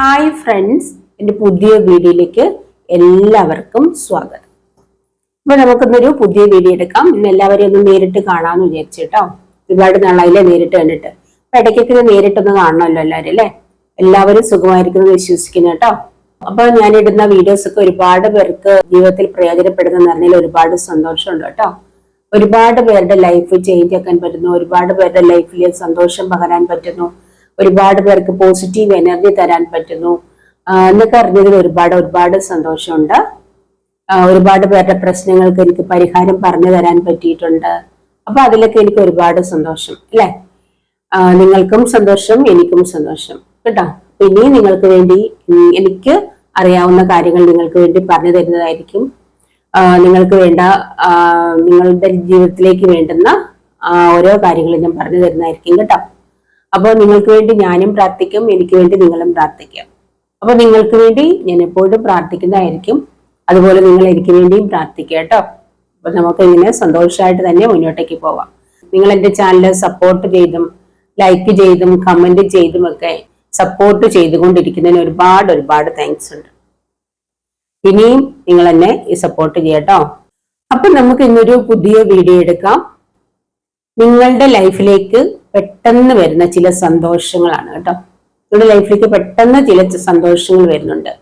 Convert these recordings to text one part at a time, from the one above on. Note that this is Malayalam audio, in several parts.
ഹായ് ഫ്രണ്ട്സ്, എൻ്റെ പുതിയ വീഡിയോയിലേക്ക് എല്ലാവർക്കും സ്വാഗതം. അപ്പൊ നമുക്കിന്നൊരു പുതിയ വീഡിയോ എടുക്കാം. ഇന്ന് എല്ലാവരെയും ഒന്ന് നേരിട്ട് കാണാമെന്ന് വിചാരിച്ചു കേട്ടോ. ഒരുപാട് നാളായില്ലേ നേരിട്ട് കണ്ടിട്ട്. അപ്പൊ ഇടയ്ക്കൊക്കെ നേരിട്ടൊന്ന് കാണണമല്ലോ എല്ലാവരും അല്ലെ. എല്ലാവരും സുഖമായിരിക്കുന്നു വിശ്വസിക്കുന്നു കേട്ടോ. അപ്പൊ ഞാൻ ഇടുന്ന വീഡിയോസ് ഒക്കെ ഒരുപാട് പേർക്ക് ജീവിതത്തിൽ പ്രയോജനപ്പെടുന്ന പറഞ്ഞാൽ ഒരുപാട് സന്തോഷമുണ്ട് കേട്ടോ. ഒരുപാട് പേരുടെ ലൈഫ് ചേഞ്ച് ആക്കാൻ പറ്റുന്നു, ഒരുപാട് പേരുടെ ലൈഫിൽ സന്തോഷം പകരാൻ പറ്റുന്നു, ഒരുപാട് പേർക്ക് പോസിറ്റീവ് എനർജി തരാൻ പറ്റുന്നു എന്നൊക്കെ അറിഞ്ഞതിൽ ഒരുപാട് സന്തോഷമുണ്ട്. ഒരുപാട് പേരുടെ പ്രശ്നങ്ങൾക്ക് എനിക്ക് പരിഹാരം പറഞ്ഞു തരാൻ പറ്റിയിട്ടുണ്ട്. അപ്പൊ അതിലൊക്കെ എനിക്ക് ഒരുപാട് സന്തോഷം അല്ലെ. നിങ്ങൾക്കും സന്തോഷം, എനിക്കും സന്തോഷം കേട്ടോ. ഇനി നിങ്ങൾക്ക് വേണ്ടി എനിക്ക് അറിയാവുന്ന കാര്യങ്ങൾ നിങ്ങൾക്ക് വേണ്ടി പറഞ്ഞു തരുന്നതായിരിക്കും. നിങ്ങൾക്ക് വേണ്ട നിങ്ങളുടെ ജീവിതത്തിലേക്ക് വേണ്ടുന്ന ഓരോ കാര്യങ്ങളും ഞാൻ പറഞ്ഞു തരുന്നതായിരിക്കും കേട്ടോ. അപ്പോൾ നിങ്ങൾക്ക് വേണ്ടി ഞാനും പ്രാർത്ഥിക്കും, എനിക്ക് വേണ്ടി നിങ്ങളും പ്രാർത്ഥിക്കാം. അപ്പൊ നിങ്ങൾക്ക് വേണ്ടി ഞാൻ എപ്പോഴും പ്രാർത്ഥിക്കുന്നതായിരിക്കും. അതുപോലെ നിങ്ങൾ എനിക്ക് വേണ്ടിയും പ്രാർത്ഥിക്കുക കേട്ടോ. അപ്പൊ നമുക്ക് ഇങ്ങനെ സന്തോഷമായിട്ട് തന്നെ മുന്നോട്ടേക്ക് പോവാം. നിങ്ങൾ എൻ്റെ ചാനൽ സപ്പോർട്ട് ചെയ്തും ലൈക്ക് ചെയ്തും കമന്റ് ചെയ്തും ഒക്കെ സപ്പോർട്ട് ചെയ്തുകൊണ്ടിരിക്കുന്നതിന് ഒരുപാട് താങ്ക്സ് ഉണ്ട്. ഇനിയും നിങ്ങൾ എന്നെ ഈ സപ്പോർട്ട് ചെയ്യട്ടോ. അപ്പൊ നമുക്ക് ഇന്നൊരു പുതിയ വീഡിയോ എടുക്കാം. നിങ്ങളുടെ ലൈഫിലേക്ക് പെട്ടെന്ന് വരുന്ന ചില സന്തോഷങ്ങളാണ് കേട്ടോ. നിങ്ങളുടെ ലൈഫിലേക്ക് പെട്ടെന്ന് ചില സന്തോഷങ്ങൾ വരുന്നുണ്ട്.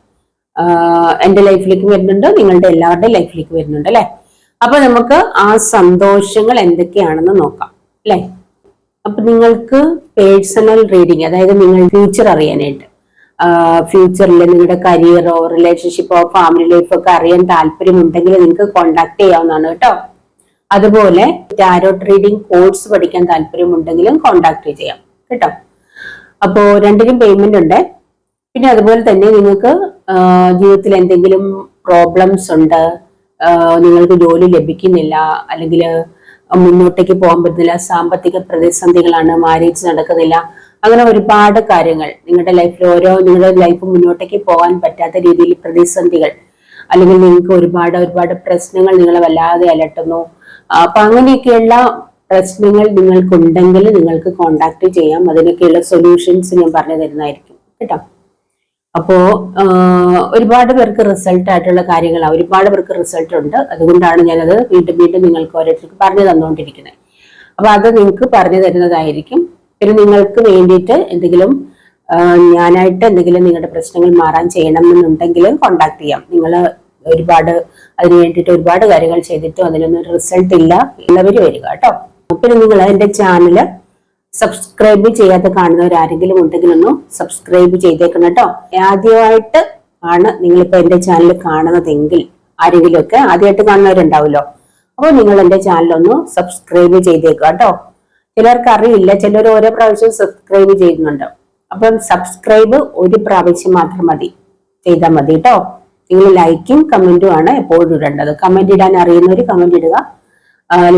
എൻ്റെ ലൈഫിലേക്ക് വരുന്നുണ്ട്, നിങ്ങളുടെ എല്ലാവരുടെയും ലൈഫിലേക്ക് വരുന്നുണ്ട് അല്ലെ. അപ്പൊ നമുക്ക് ആ സന്തോഷങ്ങൾ എന്തൊക്കെയാണെന്ന് നോക്കാം അല്ലെ. അപ്പൊ നിങ്ങൾക്ക് പേഴ്സണൽ റീഡിങ്, അതായത് നിങ്ങൾ ഫ്യൂച്ചർ അറിയാനായിട്ട്, ഫ്യൂച്ചറിൽ നിങ്ങളുടെ കരിയറോ റിലേഷൻഷിപ്പോ ഫാമിലി ലൈഫോ ഒക്കെ അറിയാൻ താല്പര്യമുണ്ടെങ്കിൽ നിങ്ങൾക്ക് കോണ്ടാക്ട് ചെയ്യാവുന്നതാണ് കേട്ടോ. അതുപോലെ ടാരോട്ട് റീഡിംഗ് കോഴ്സ് പഠിക്കാൻ താല്പര്യമുണ്ടെങ്കിലും കോണ്ടാക്ട് ചെയ്യാം കേട്ടോ. അപ്പോ രണ്ടിനും പേയ്മെന്റ് ഉണ്ട്. പിന്നെ അതുപോലെ തന്നെ നിങ്ങൾക്ക് ജീവിതത്തിൽ എന്തെങ്കിലും പ്രോബ്ലംസ് ഉണ്ട്, നിങ്ങൾക്ക് ജോലി ലഭിക്കുന്നില്ല, അല്ലെങ്കിൽ മുന്നോട്ടേക്ക് പോകാൻ പറ്റുന്നില്ല, സാമ്പത്തിക പ്രതിസന്ധികളാണ്, മാരേജ് നടക്കുന്നില്ല, അങ്ങനെ ഒരുപാട് കാര്യങ്ങൾ നിങ്ങളുടെ ലൈഫിൽ നിങ്ങളുടെ ലൈഫ് മുന്നോട്ടേക്ക് പോകാൻ പറ്റാത്ത രീതിയിൽ പ്രതിസന്ധികൾ, അല്ലെങ്കിൽ നിങ്ങൾക്ക് ഒരുപാട് പ്രശ്നങ്ങൾ നിങ്ങളെ വല്ലാതെ അലട്ടുന്നു. അപ്പൊ അങ്ങനെയൊക്കെയുള്ള പ്രശ്നങ്ങൾ നിങ്ങൾക്കുണ്ടെങ്കിൽ നിങ്ങൾക്ക് കോണ്ടാക്ട് ചെയ്യാം. അതിനൊക്കെയുള്ള സൊല്യൂഷൻസ് ഞാൻ പറഞ്ഞു തരുന്നതായിരിക്കും കേട്ടോ. അപ്പോ ഒരുപാട് പേർക്ക് റിസൾട്ട് ആയിട്ടുള്ള കാര്യങ്ങളാണ്, ഒരുപാട് പേർക്ക് റിസൾട്ട് ഉണ്ട്. അതുകൊണ്ടാണ് ഞാനത് വീണ്ടും നിങ്ങൾക്ക് ഓരോരുത്തർക്ക് പറഞ്ഞു തന്നുകൊണ്ടിരിക്കുന്നത്. അപ്പൊ അത് നിങ്ങൾക്ക് പറഞ്ഞു തരുന്നതായിരിക്കും. പിന്നെ നിങ്ങൾക്ക് വേണ്ടിയിട്ട് എന്തെങ്കിലും ഞാനായിട്ട് എന്തെങ്കിലും നിങ്ങളുടെ പ്രശ്നങ്ങൾ മാറാൻ ചെയ്യണമെന്നുണ്ടെങ്കിൽ കോണ്ടാക്ട് ചെയ്യാം. നിങ്ങൾ അതിന് വേണ്ടിയിട്ട് ഒരുപാട് കാര്യങ്ങൾ ചെയ്തിട്ടും അതിനൊന്നും റിസൾട്ട് ഇല്ല ഉള്ളവർ വരിക കേട്ടോ. പിന്നെ നിങ്ങൾ എൻ്റെ ചാനൽ സബ്സ്ക്രൈബ് ചെയ്യാതെ കാണുന്നവരാരെങ്കിലും ഉണ്ടെങ്കിൽ ഒന്ന് സബ്സ്ക്രൈബ് ചെയ്തേക്കണം കേട്ടോ. ആദ്യമായിട്ട് ആണ് നിങ്ങളിപ്പോ എൻ്റെ ചാനൽ കാണുന്നതെങ്കിൽ, ആരെങ്കിലും ഒക്കെ ആദ്യമായിട്ട് കാണുന്നവരുണ്ടാവുമല്ലോ, അപ്പോൾ നിങ്ങൾ എൻ്റെ ചാനലൊന്ന് സബ്സ്ക്രൈബ് ചെയ്തേക്കുക കേട്ടോ. ചിലർക്ക് അറിയില്ല, ചിലർ ഓരോ പ്രാവശ്യം സബ്സ്ക്രൈബ് ചെയ്യുന്നുണ്ട്. അപ്പം സബ്സ്ക്രൈബ് ഒരു പ്രാവശ്യം മാത്രം ചെയ്താൽ മതി കേട്ടോ. നിങ്ങൾ ലൈക്കും കമന്റും ആണ് എപ്പോഴും ഇടേണ്ടത്. കമന്റ് ഇടാൻ അറിയുന്നവർ കമന്റ് ഇടുക,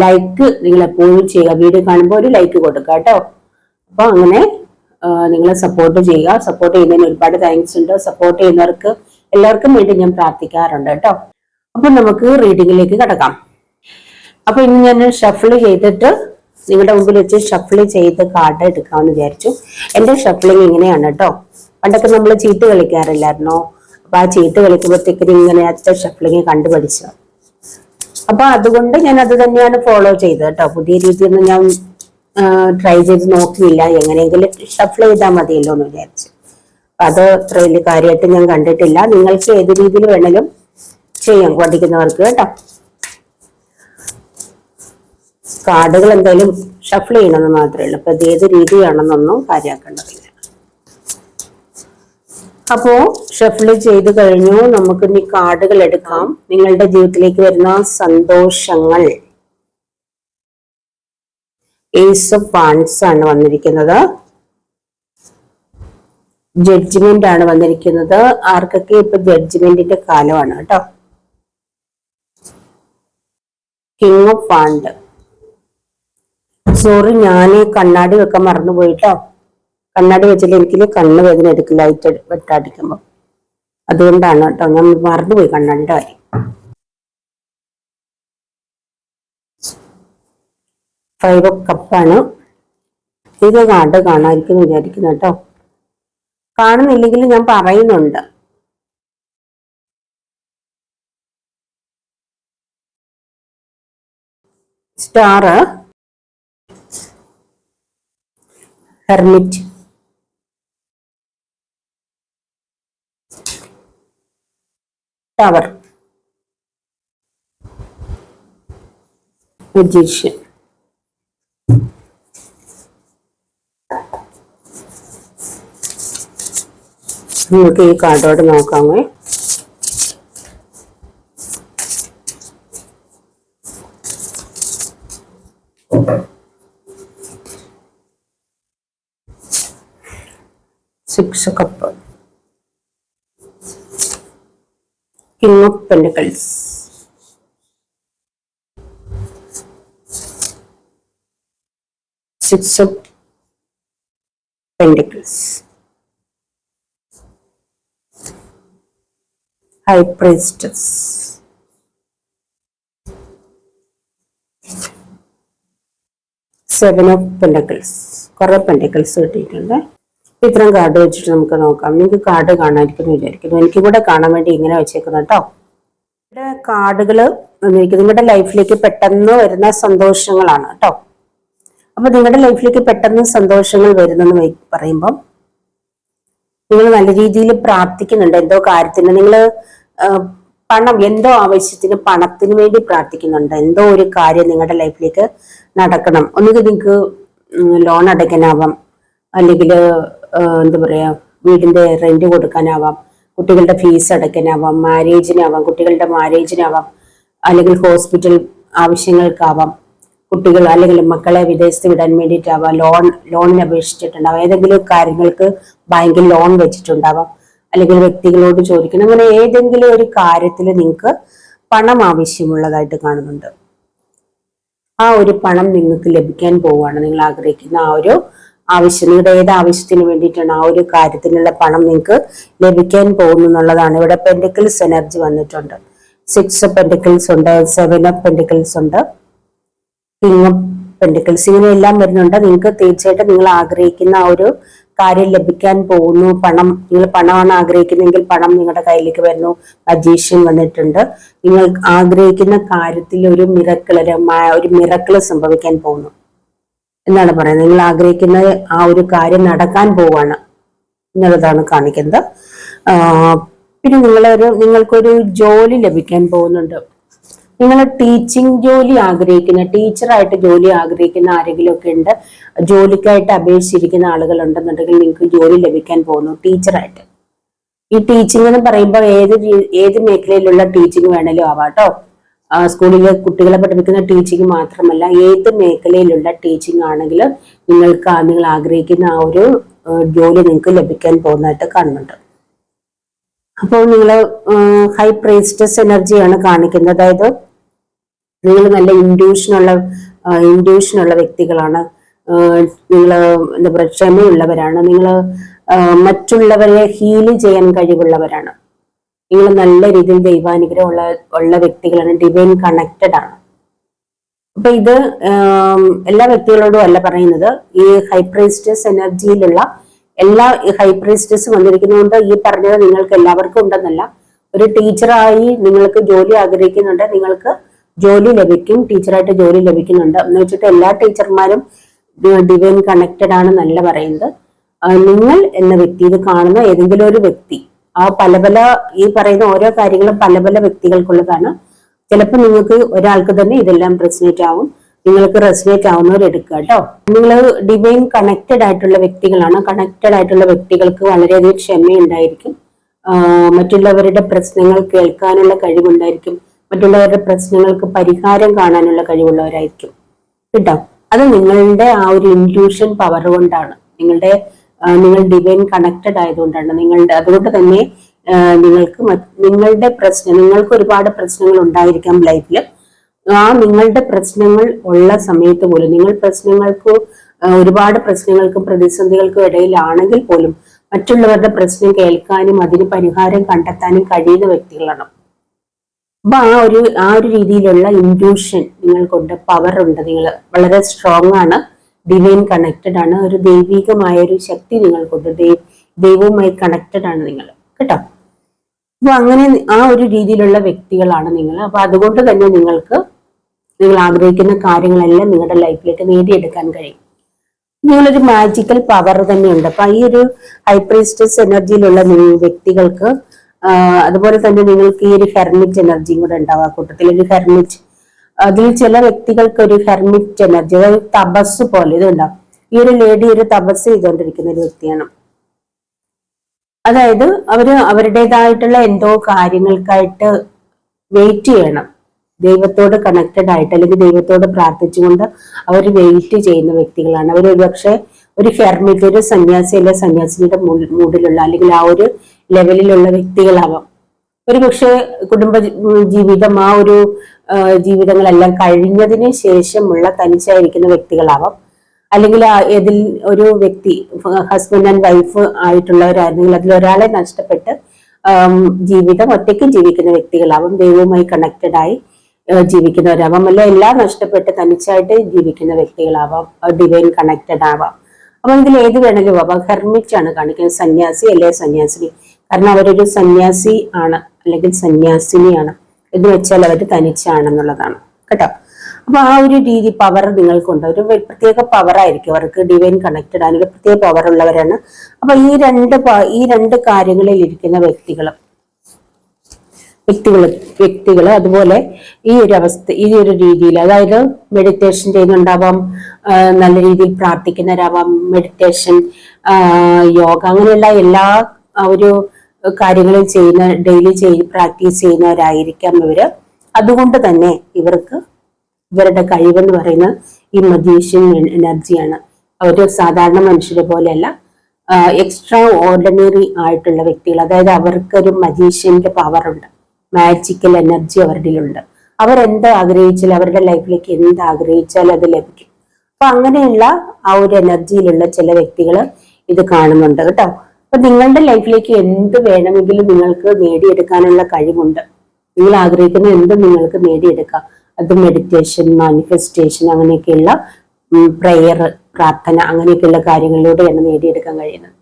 ലൈക്ക് നിങ്ങൾ എപ്പോഴും ചെയ്യുക. വീഡിയോ കാണുമ്പോൾ ഒരു ലൈക്ക് കൊടുക്കുക കേട്ടോ. അപ്പൊ അങ്ങനെ നിങ്ങളെ സപ്പോർട്ട് ചെയ്യുക. സപ്പോർട്ട് ചെയ്യുന്നതിന് ഒരുപാട് താങ്ക്സ് ഉണ്ട്. സപ്പോർട്ട് ചെയ്യുന്നവർക്ക് എല്ലാവർക്കും വേണ്ടി ഞാൻ പ്രാർത്ഥിക്കാറുണ്ട് കേട്ടോ. അപ്പൊ നമുക്ക് റീഡിങ്ങിലേക്ക് കിടക്കാം. അപ്പൊ ഇനി ഞാൻ ഷഫിൾ ചെയ്തിട്ട് നിങ്ങളുടെ മുമ്പിൽ വെച്ച് ഷഫിൾ ചെയ്ത് കാർഡ് എടുക്കാമെന്ന് വിചാരിച്ചു. എന്റെ ഷഫിളിങ് ഇങ്ങനെയാണ് കേട്ടോ. പണ്ടൊക്കെ നമ്മൾ ചീട്ട് കളിക്കാറില്ലായിരുന്നോ? അപ്പൊ ആ ചീട്ട് കളിക്കുമ്പോഴത്തേക്കും ഇങ്ങനെയാത്ത ഷഫ്ലിങ് കണ്ടുപഠിച്ചു. അപ്പൊ അതുകൊണ്ട് ഞാൻ അത് തന്നെയാണ് ഫോളോ ചെയ്തത് കേട്ടോ. പുതിയ രീതിയൊന്നും ഞാൻ ട്രൈ ചെയ്ത് നോക്കിയില്ല. എങ്ങനെയെങ്കിലും ഷഫിൾ ചെയ്താൽ മതിയല്ലോ എന്ന് വിചാരിച്ചു. അത് അത്ര വലിയ കാര്യമായിട്ട് ഞാൻ കണ്ടിട്ടില്ല. നിങ്ങൾക്ക് ഏത് രീതിയിൽ വേണേലും ചെയ്യാം പഠിക്കുന്നവർക്ക് കേട്ടോ. കാർഡുകൾ എന്തായാലും ഷഫിൾ ചെയ്യണമെന്ന് മാത്രമേ ഉള്ളൂ. അപ്പൊ അത് ഏത് രീതിയാണെന്നൊന്നും കാര്യമാക്കേണ്ടതില്ല. അപ്പോ ഷഫിൾ ചെയ്ത് കഴിഞ്ഞു. നമുക്ക് ഇനി കാർഡുകൾ എടുക്കാം. നിങ്ങളുടെ ജീവിതത്തിലേക്ക് വരുന്ന സന്തോഷങ്ങൾ. ഏസ് ഓഫ് വാൻഡ്സ് ആണ് വന്നിരിക്കുന്നത്. ജഡ്ജ്മെന്റ് ആണ് വന്നിരിക്കുന്നത്. ആർക്കൊക്കെ ഇപ്പൊ ജഡ്ജ്മെന്റിന്റെ കാലമാണ് കേട്ടോ. King of want. സോറി, ഞാൻ കണ്ണാടി വെക്കാൻ മറന്നുപോയിട്ടോ. കണ്ണാടി വെച്ചിട്ട് എനിക്ക് കണ്ണ് വേദന എടുക്കും ലൈറ്റ് വെട്ടടിക്കുമ്പോ. അതുകൊണ്ടാണ് കേട്ടോ, ഞാൻ മറന്നുപോയി കണ്ണാടിയുടെ കാര്യം. 5 ഓഫ് കപ്പാണ്. ഇത് കാർഡ് കാണാതിരിക്കും വിചാരിക്കുന്നു കേട്ടോ. കാണുന്നില്ലെങ്കിൽ ഞാൻ പറയുന്നുണ്ട്. Star, hermit, tower, magician. നമുക്ക് ഈ കാർഡോട് നോക്കാമേ. Six cup, king of pentacles, six of pentacles, high priestess, seven of pentacles. കുറെ പെന്റിക്കിൾസ് കിട്ടിയിട്ടുണ്ട്. ഇത്രയും കാർഡ് വെച്ചിട്ട് നമുക്ക് നോക്കാം. നിങ്ങൾക്ക് കാർഡ് കാണാതിരിക്കുന്നു വിചാരിക്കുന്നു. എനിക്കും കൂടെ കാണാൻ വേണ്ടി ഇങ്ങനെ വെച്ചേക്കുന്നു കേട്ടോ. ഇവിടെ കാർഡുകൾ നിങ്ങളുടെ ലൈഫിലേക്ക് പെട്ടെന്ന് വരുന്ന സന്തോഷങ്ങളാണ് കേട്ടോ. അപ്പൊ നിങ്ങളുടെ ലൈഫിലേക്ക് പെട്ടെന്ന് സന്തോഷങ്ങൾ വരുന്നെന്ന് പറയുമ്പം നിങ്ങൾ നല്ല രീതിയിൽ പ്രാർത്ഥിക്കുന്നുണ്ട് എന്തോ കാര്യത്തിന്. നിങ്ങൾ പണം, എന്തോ ആവശ്യത്തിന് പണത്തിന് വേണ്ടി പ്രാർത്ഥിക്കുന്നുണ്ട്. എന്തോ ഒരു കാര്യം നിങ്ങളുടെ ലൈഫിലേക്ക് നടക്കണം. ഒന്നുകിൽ നിങ്ങൾക്ക് ലോൺ അടയ്ക്കാനാവാം, അല്ലെങ്കിൽ എന്താ പറയാ, വീടിന്റെ റെന്റ് കൊടുക്കാനാവാം, കുട്ടികളുടെ ഫീസ് അടയ്ക്കാനാവാം, മാരേജിനാവാം, കുട്ടികളുടെ മാരേജിനാവാം, അല്ലെങ്കിൽ ഹോസ്പിറ്റൽ ആവശ്യങ്ങൾക്കാവാം, കുട്ടികൾ അല്ലെങ്കിൽ മക്കളെ വിദേശത്ത് വിടാൻ വേണ്ടിയിട്ടാവാം, ലോണിന് അപേക്ഷിച്ചിട്ടുണ്ടാവാം, ഏതെങ്കിലും കാര്യങ്ങൾക്ക് ബാങ്കിൽ ലോൺ വെച്ചിട്ടുണ്ടാവാം, അല്ലെങ്കിൽ വ്യക്തികളോട് ചോദിക്കണം. അങ്ങനെ ഏതെങ്കിലും ഒരു കാര്യത്തിൽ നിങ്ങൾക്ക് പണം ആവശ്യമുള്ളതായിട്ട് കാണുന്നുണ്ട്. ആ ഒരു പണം നിങ്ങൾക്ക് ലഭിക്കാൻ പോവുകയാണ്. നിങ്ങൾ ആഗ്രഹിക്കുന്ന ആ ഒരു ആവശ്യം, നിങ്ങളുടെ ഏത് ആവശ്യത്തിന് വേണ്ടിയിട്ടാണ് ആ ഒരു കാര്യത്തിനുള്ള പണം നിങ്ങൾക്ക് ലഭിക്കാൻ പോകുന്നു എന്നുള്ളതാണ്. ഇവിടെ പെന്റിക്കിൾസ് എനർജി വന്നിട്ടുണ്ട്. സിക്സ് ഓഫ് പെന്റിക്കിൾസ് ഉണ്ട്, സെവൻ ഓഫ് പെന്റിക്കിൾസ് ഉണ്ട്, കിങ് ഓഫ് പെന്റിക്കിൾസ്, ഇങ്ങനെ എല്ലാം വരുന്നുണ്ട്. നിങ്ങൾക്ക് തീർച്ചയായിട്ടും നിങ്ങൾ ആഗ്രഹിക്കുന്ന ആ ഒരു കാര്യം ലഭിക്കാൻ പോകുന്നു. പണം, നിങ്ങൾ പണമാണ് ആഗ്രഹിക്കുന്നതെങ്കിൽ പണം നിങ്ങളുടെ കയ്യിലേക്ക് വരുന്നു. മജീഷ്യൻ വന്നിട്ടുണ്ട്. നിങ്ങൾ ആഗ്രഹിക്കുന്ന കാര്യത്തിൽ ഒരു മിറക്കിള് സംഭവിക്കാൻ പോകുന്നു എന്നാണ് പറയുന്നത്. നിങ്ങൾ ആഗ്രഹിക്കുന്ന ആ ഒരു കാര്യം നടക്കാൻ പോവാണ് എന്നുള്ളതാണ് കാണിക്കുന്നത്. പിന്നെ നിങ്ങൾക്കൊരു ജോലി ലഭിക്കാൻ പോകുന്നുണ്ട്. നിങ്ങൾ ടീച്ചിങ് ജോലി ആഗ്രഹിക്കുന്ന, ടീച്ചറായിട്ട് ജോലി ആഗ്രഹിക്കുന്ന ആരെങ്കിലും ഒക്കെ ഉണ്ട്, ജോലിക്കായിട്ട് അപേക്ഷിച്ചിരിക്കുന്ന ആളുകൾ ഉണ്ടെന്നുണ്ടെങ്കിൽ നിങ്ങൾക്ക് ജോലി ലഭിക്കാൻ പോകുന്നു ടീച്ചറായിട്ട്. ഈ ടീച്ചിങ് എന്ന് പറയുമ്പോൾ ഏത് മേഖലയിലുള്ള ടീച്ചിങ് വേണേലും ആവാട്ടോ. സ്കൂളിലെ കുട്ടികളെ പഠിപ്പിക്കുന്ന ടീച്ചിങ് മാത്രമല്ല, ഏത് മേഖലയിലുള്ള ടീച്ചിങ് ആണെങ്കിലും നിങ്ങൾ ആഗ്രഹിക്കുന്ന ആ ഒരു ജോലി നിങ്ങൾക്ക് ലഭിക്കാൻ പോകുന്നതായിട്ട് കാണുന്നുണ്ട്. അപ്പോൾ നിങ്ങൾ ഹൈ പ്രീസ്റ്റസ് എനർജിയാണ് കാണിക്കുന്നത്. അതായത് നിങ്ങൾ നല്ല ഇൻഡ്യൂഷനുള്ള വ്യക്തികളാണ്. നിങ്ങൾ എന്താ പറയുക, ക്ഷമയുള്ളവരാണ്. നിങ്ങൾ മറ്റുള്ളവരെ ഹീൽ ചെയ്യാൻ കഴിവുള്ളവരാണ്. നിങ്ങൾ നല്ല രീതിയിൽ ദൈവാനുഗ്രഹം ഉള്ള വ്യക്തികളാണ്. ഡിവൈൻ കണക്റ്റഡ് ആണ്. അപ്പൊ ഇത് എല്ലാ വ്യക്തികളോടും അല്ല പറയുന്നത്. ഈ ഹൈ പ്രീസ്റ്റസ് എനർജിയിലുള്ള എല്ലാ ഹൈ പ്രീസ്റ്റസ് വന്നിരിക്കുന്നതുകൊണ്ട് ഈ പറഞ്ഞത് നിങ്ങൾക്ക് എല്ലാവർക്കും ഉണ്ടെന്നല്ല. ഒരു ടീച്ചറായി നിങ്ങൾക്ക് ജോലി ആഗ്രഹിക്കുന്നുണ്ട്, നിങ്ങൾക്ക് ജോലി ലഭിക്കും. ടീച്ചറായിട്ട് ജോലി ലഭിക്കുന്നുണ്ട് എന്ന് വെച്ചിട്ട് എല്ലാ ടീച്ചർമാരും ഡിവൈൻ കണക്റ്റഡ് ആണെന്നല്ല പറയുന്നത്. നിങ്ങൾ എന്ന വ്യക്തി, ഇത് കാണുന്ന ഏതെങ്കിലും ഒരു വ്യക്തി, ആ പല ഈ പറയുന്ന ഓരോ കാര്യങ്ങളും പല വ്യക്തികൾക്കുള്ളതാണ്. ചിലപ്പോൾ നിങ്ങൾക്ക് ഒരാൾക്ക് തന്നെ ഇതെല്ലാം റെസനേറ്റ് ആവും. നിങ്ങൾക്ക് റെസനേറ്റ് ആവുന്നവർ എടുക്കുക കേട്ടോ. നിങ്ങൾ ഡിവൈൻ കണക്റ്റഡ് ആയിട്ടുള്ള വ്യക്തികളാണ്. കണക്റ്റഡ് ആയിട്ടുള്ള വ്യക്തികൾക്ക് വളരെയധികം ക്ഷമയുണ്ടായിരിക്കും. മറ്റുള്ളവരുടെ പ്രശ്നങ്ങൾ കേൾക്കാനുള്ള കഴിവുണ്ടായിരിക്കും. മറ്റുള്ളവരുടെ പ്രശ്നങ്ങൾക്ക് പരിഹാരം കാണാനുള്ള കഴിവുള്ളവരായിരിക്കും കേട്ടോ. അത് നിങ്ങളുടെ ആ ഒരു ഇൻറ്റ്യൂഷൻ പവർ കൊണ്ടാണ്. നിങ്ങൾ ഡിവൈൻ കണക്റ്റഡ് ആയതുകൊണ്ടാണ്. അതുകൊണ്ട് തന്നെ നിങ്ങൾക്ക് ഒരുപാട് പ്രശ്നങ്ങൾ ഉണ്ടായിരിക്കാം ലൈഫിൽ. ആ നിങ്ങളുടെ പ്രശ്നങ്ങൾ ഉള്ള സമയത്ത് പോലും, ഒരുപാട് പ്രശ്നങ്ങൾക്കും പ്രതിസന്ധികൾക്കും ഇടയിലാണെങ്കിൽ പോലും മറ്റുള്ളവരുടെ പ്രശ്നം കേൾക്കാനും അതിന് പരിഹാരം കണ്ടെത്താനും കഴിയുന്ന വ്യക്തികളാണ്. അപ്പൊ ആ ഒരു രീതിയിലുള്ള ഇൻറ്റ്യൂഷൻ നിങ്ങൾക്കുണ്ട്, പവർ ഉണ്ട്. നിങ്ങൾ വളരെ സ്ട്രോങ് ആണ്, ഡിവൈൻ കണക്റ്റഡ് ആണ്. ഒരു ദൈവികമായ ഒരു ശക്തി നിങ്ങൾക്കുണ്ട്. ദൈവവുമായി കണക്റ്റഡ് ആണ് നിങ്ങൾ കേട്ടോ. അപ്പൊ അങ്ങനെ ആ ഒരു രീതിയിലുള്ള വ്യക്തികളാണ് നിങ്ങൾ. അപ്പൊ അതുകൊണ്ട് തന്നെ നിങ്ങൾ ആഗ്രഹിക്കുന്ന കാര്യങ്ങളെല്ലാം നിങ്ങളുടെ ലൈഫിലേക്ക് നേടിയെടുക്കാൻ കഴിയും. നിങ്ങളൊരു മാജിക്കൽ പവർ തന്നെയുണ്ട്. അപ്പൊ ഈ ഒരു ഹൈപ്രീസ്റ്റസ് എനർജിയിലുള്ള വ്യക്തികൾക്ക് അതുപോലെ തന്നെ നിങ്ങൾക്ക് ഈ ഒരു ഹെർമിറ്റ് എനർജിയും കൂടെ ഉണ്ടാവും. കൂട്ടത്തിൽ ഒരു ഹെർമിറ്റ്, അതിൽ ചില വ്യക്തികൾക്ക് ഒരു ഹെർമിറ്റ് എനർജി, അതായത് തപസ് പോലെ ഇതുണ്ടാവും. ഈ ഒരു ലേഡി ഒരു തപസ് ചെയ്തുകൊണ്ടിരിക്കുന്ന ഒരു വ്യക്തിയാണ്. അതായത് അവരുടേതായിട്ടുള്ള എന്തോ കാര്യങ്ങൾക്കായിട്ട് വെയിറ്റ് ചെയ്യണം, ദൈവത്തോട് കണക്റ്റഡ് ആയിട്ട് അല്ലെങ്കിൽ ദൈവത്തോട് പ്രാർത്ഥിച്ചുകൊണ്ട് അവർ വെയിറ്റ് ചെയ്യുന്ന വ്യക്തികളാണ്. അവർ ഒരുപക്ഷെ ഒരു ഹെർമിറ്റ്, ഒരു സന്യാസി അല്ലെ സന്യാസിനിയുടെ മൂഡിലുള്ള അല്ലെങ്കിൽ ആ ഒരു ലെവലിലുള്ള വ്യക്തികളാവാം. ഒരുപക്ഷെ കുടുംബ ജീവിതം, ആ ഒരു ജീവിതങ്ങളെല്ലാം കഴിഞ്ഞതിന് ശേഷമുള്ള തനിച്ചായിരിക്കുന്ന വ്യക്തികളാവാം. അല്ലെങ്കിൽ ഇതിൽ ഒരു വ്യക്തി ഹസ്ബൻഡ് ആൻഡ് വൈഫ് ആയിട്ടുള്ളവരായിരുന്നെങ്കിൽ അതിലൊരാളെ നഷ്ടപ്പെട്ട് ജീവിതം ഒറ്റയ്ക്ക് ജീവിക്കുന്ന വ്യക്തികളാവാം. ദൈവവുമായി കണക്റ്റഡ് ആയി ജീവിക്കുന്നവരാവാം. അല്ല എല്ലാം നഷ്ടപ്പെട്ട് തനിച്ചായിട്ട് ജീവിക്കുന്ന വ്യക്തികളാവാം. ഡിവൈൻ കണക്റ്റഡ് ആവാം. അപ്പൊ ഇതിൽ ഏത് വേണമെങ്കിലും ആവാം. ഹെർമിറ്റ് ആണ് കാണിക്കുന്നത്, സന്യാസി അല്ലെ സന്യാസിനി. കാരണം അവരൊരു സന്യാസി ആണ് അല്ലെങ്കിൽ സന്യാസിനിയാണ് എന്ന് വെച്ചാൽ അവർ തനിച്ചാണെന്നുള്ളതാണ് കേട്ടോ. അപ്പൊ ആ ഒരു രീതി പവർ നിങ്ങൾക്കുണ്ട്. ഒരു പ്രത്യേക പവർ ആയിരിക്കും അവർക്ക്. ഡിവൈൻ കണക്റ്റഡ് ആണ്, ഒരു പ്രത്യേക പവർ ഉള്ളവരാണ്. അപ്പൊ ഈ രണ്ട് കാര്യങ്ങളിൽ ഇരിക്കുന്ന വ്യക്തികള് അതുപോലെ ഈ ഒരു അവസ്ഥ, ഈ ഒരു രീതിയിൽ, അതായത് മെഡിറ്റേഷൻ ചെയ്യുന്നുണ്ടാവാം, നല്ല രീതിയിൽ പ്രാർത്ഥിക്കുന്നവരാവാം, മെഡിറ്റേഷൻ, യോഗ, അങ്ങനെയുള്ള എല്ലാ ഒരു കാര്യങ്ങളും ഡെയിലി പ്രാക്ടീസ് ചെയ്യുന്നവരായിരിക്കാം ഇവര്. അതുകൊണ്ട് തന്നെ ഇവരുടെ കഴിവെന്ന് പറയുന്ന ഈ മജീഷ്യൻ എനർജിയാണ്. അവര് സാധാരണ മനുഷ്യരെ പോലെയല്ല, എക്സ്ട്രാ ഓർഡിനറി ആയിട്ടുള്ള വ്യക്തികൾ. അതായത് അവർക്കൊരു മജീഷ്യന്റെ പവർ ഉണ്ട്, മാജിക്കൽ എനർജി അവരുടെ ഉണ്ട്. അവരെന്ത് ആഗ്രഹിച്ചാലും, അവരുടെ ലൈഫിലേക്ക് എന്ത് ആഗ്രഹിച്ചാലും അത് ലഭിക്കും. അപ്പൊ അങ്ങനെയുള്ള ആ ഒരു എനർജിയിലുള്ള ചില വ്യക്തികൾ ഇത് കാണുന്നുണ്ട് കേട്ടോ. അപ്പൊ നിങ്ങളുടെ ലൈഫിലേക്ക് എന്ത് വേണമെങ്കിലും നിങ്ങൾക്ക് നേടിയെടുക്കാനുള്ള കഴിവുണ്ട്. നിങ്ങൾ ആഗ്രഹിക്കുന്ന എന്തും നിങ്ങൾക്ക് നേടിയെടുക്കാം. അത് മെഡിറ്റേഷൻ, മാനിഫെസ്റ്റേഷൻ, അങ്ങനെയൊക്കെയുള്ള പ്രെയർ, പ്രാർത്ഥന, അങ്ങനെയൊക്കെയുള്ള കാര്യങ്ങളിലൂടെയാണ് നേടിയെടുക്കാൻ കഴിയുന്നത്.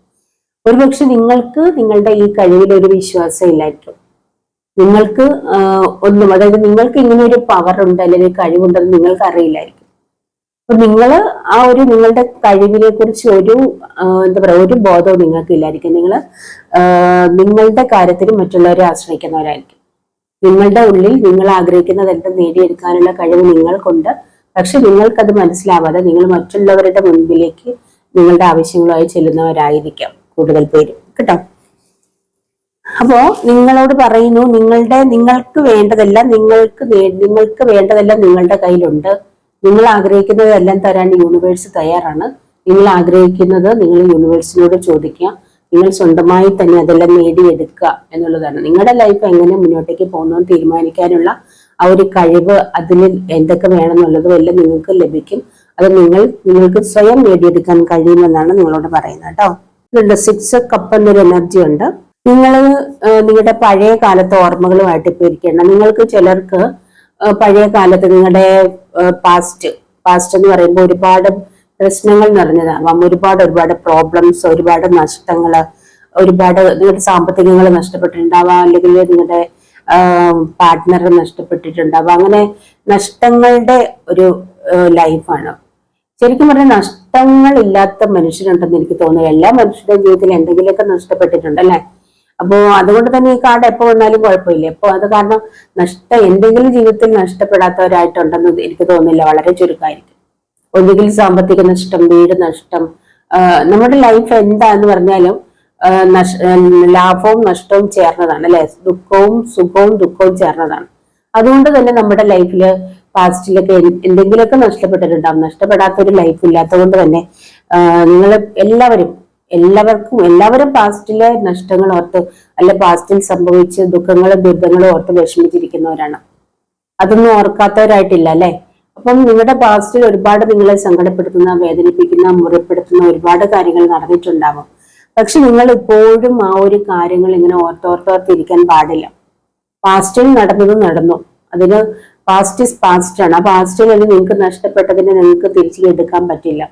ഒരുപക്ഷെ നിങ്ങൾക്ക് നിങ്ങളുടെ ഈ കഴിവിൽ ഒരു വിശ്വാസം ഇല്ലായിരിക്കും. നിങ്ങൾക്ക് അതായത് നിങ്ങൾക്ക് ഇങ്ങനെ ഒരു പവർ ഉണ്ട് അല്ലെങ്കിൽ കഴിവുണ്ടെന്ന് നിങ്ങൾക്ക് അറിയില്ലായിരിക്കും. അപ്പൊ നിങ്ങളുടെ കഴിവിനെ കുറിച്ച് ഒരു ബോധവും നിങ്ങൾക്ക് ഇല്ലായിരിക്കും. നിങ്ങളുടെ കാര്യത്തിന് മറ്റുള്ളവരെ ആശ്രയിക്കുന്നവരായിരിക്കും. നിങ്ങളുടെ ഉള്ളിൽ നിങ്ങൾ ആഗ്രഹിക്കുന്നത് എന്തും നേടിയെടുക്കാനുള്ള കഴിവ് നിങ്ങൾക്കുണ്ട്. പക്ഷെ നിങ്ങൾക്കത് മനസ്സിലാവാതെ നിങ്ങൾ മറ്റുള്ളവരുടെ മുൻപിലേക്ക് നിങ്ങളുടെ ആവശ്യങ്ങളുമായി ചെല്ലുന്നവരായിരിക്കാം കൂടുതൽ പേര് കേട്ടോ. അപ്പോ നിങ്ങളോട് പറയുന്നു, നിങ്ങൾക്ക് വേണ്ടതെല്ലാം നിങ്ങളുടെ കയ്യിലുണ്ട്. നിങ്ങൾ ആഗ്രഹിക്കുന്നതെല്ലാം തരാൻ യൂണിവേഴ്സ് തയ്യാറാണ്. നിങ്ങൾ ആഗ്രഹിക്കുന്നത് നിങ്ങൾ യൂണിവേഴ്സിനോട് ചോദിക്കുക. നിങ്ങൾ സ്വന്തമായി തന്നെ അതെല്ലാം നേടിയെടുക്കുക എന്നുള്ളതാണ്. നിങ്ങളുടെ ലൈഫ് എങ്ങനെ മുന്നോട്ടേക്ക് പോകുന്നു തീരുമാനിക്കാനുള്ള ആ ഒരു കഴിവ്, അതിന് എന്തൊക്കെ വേണമെന്നുള്ളതും എല്ലാം നിങ്ങൾക്ക് ലഭിക്കും. അത് നിങ്ങൾക്ക് സ്വയം നേടിയെടുക്കാൻ കഴിയുമെന്നാണ് നിങ്ങളോട് പറയുന്നത് കേട്ടോ. ഇതുണ്ട് 6 കപ്പ് എന്നൊരു എനർജി ഉണ്ട്. നിങ്ങളുടെ പഴയ കാലത്തെ ഓർമ്മകളുമായിട്ട് ഇപ്പൊ ഇരിക്കണം. ചിലർക്ക് പഴയ കാലത്ത് നിങ്ങളുടെ പാസ്റ്റ് എന്ന് പറയുമ്പോൾ ഒരുപാട് പ്രശ്നങ്ങൾ നിറഞ്ഞതാവാം. ഒരുപാട് പ്രോബ്ലംസ്, ഒരുപാട് നഷ്ടങ്ങള്, നിങ്ങളുടെ സാമ്പത്തികങ്ങൾ നഷ്ടപ്പെട്ടിട്ടുണ്ടാവാം, അല്ലെങ്കിൽ നിങ്ങളുടെ പാർട്ട്ണർ നഷ്ടപ്പെട്ടിട്ടുണ്ടാവാം. അങ്ങനെ നഷ്ടങ്ങളുടെ ഒരു ലൈഫാണ്. ശരിക്കും പറഞ്ഞാൽ നഷ്ടങ്ങൾ ഇല്ലാത്ത മനുഷ്യരുണ്ടെന്ന് എനിക്ക് തോന്നുന്നു. എല്ലാ മനുഷ്യരുടെ ജീവിതത്തിൽ എന്തെങ്കിലുമൊക്കെ നഷ്ടപ്പെട്ടിട്ടുണ്ട് അല്ലെ. അപ്പോ അതുകൊണ്ട് തന്നെ ഈ കാർഡ് എപ്പോ വന്നാലും കുഴപ്പമില്ല. അത് കാരണം എന്തെങ്കിലും ജീവിതത്തിൽ നഷ്ടപ്പെടാത്തവരായിട്ടുണ്ടെന്ന് എനിക്ക് തോന്നുന്നില്ല, വളരെ ചുരുക്കമായിരിക്കും. ഒന്നുകിൽ സാമ്പത്തിക നഷ്ടം, വീട് നഷ്ടം, നമ്മുടെ ലൈഫ് എന്താന്ന് പറഞ്ഞാലും ലാഭവും നഷ്ടവും ചേർന്നതാണ് അല്ലെ. ദുഃഖവും ചേർന്നതാണ്. അതുകൊണ്ട് തന്നെ നമ്മുടെ ലൈഫില് പാസ്റ്റിലൊക്കെ എന്തെങ്കിലുമൊക്കെ നഷ്ടപ്പെട്ടിട്ടുണ്ടാവും. നഷ്ടപ്പെടാത്തൊരു ലൈഫ് ഇല്ലാത്തതുകൊണ്ട് തന്നെ നിങ്ങൾ എല്ലാവരും പാസ്റ്റിലെ നഷ്ടങ്ങൾ ഓർത്ത് അല്ലെ പാസ്റ്റിൽ സംഭവിച്ച ദുഃഖങ്ങളും ദുരിതങ്ങളും ഓർത്ത് വിഷമിച്ചിരിക്കുന്നവരാണ്. അതൊന്നും ഓർക്കാത്തവരായിട്ടില്ല അല്ലെ. അപ്പം നിങ്ങളുടെ പാസ്റ്റിൽ ഒരുപാട് നിങ്ങളെ സങ്കടപ്പെടുത്തുന്ന, വേദനിപ്പിക്കുന്ന, മുറിപ്പെടുത്തുന്ന ഒരുപാട് കാര്യങ്ങൾ നടന്നിട്ടുണ്ടാവും. പക്ഷെ നിങ്ങൾ ഇപ്പോഴും ആ ഒരു കാര്യങ്ങൾ ഇങ്ങനെ ഓർത്തോർത്തിരിക്കാൻ പാടില്ല. പാസ്റ്റിൽ നടന്നു. അതിന് പാസ്റ്റ് ഇസ് പാസ്റ്റ് ആണ്. ആ പാസ്റ്റിൽ നിങ്ങൾക്ക് നഷ്ടപ്പെട്ടതിനെ നിങ്ങൾക്ക് തിരിച്ചു എടുക്കാൻ പറ്റില്ല.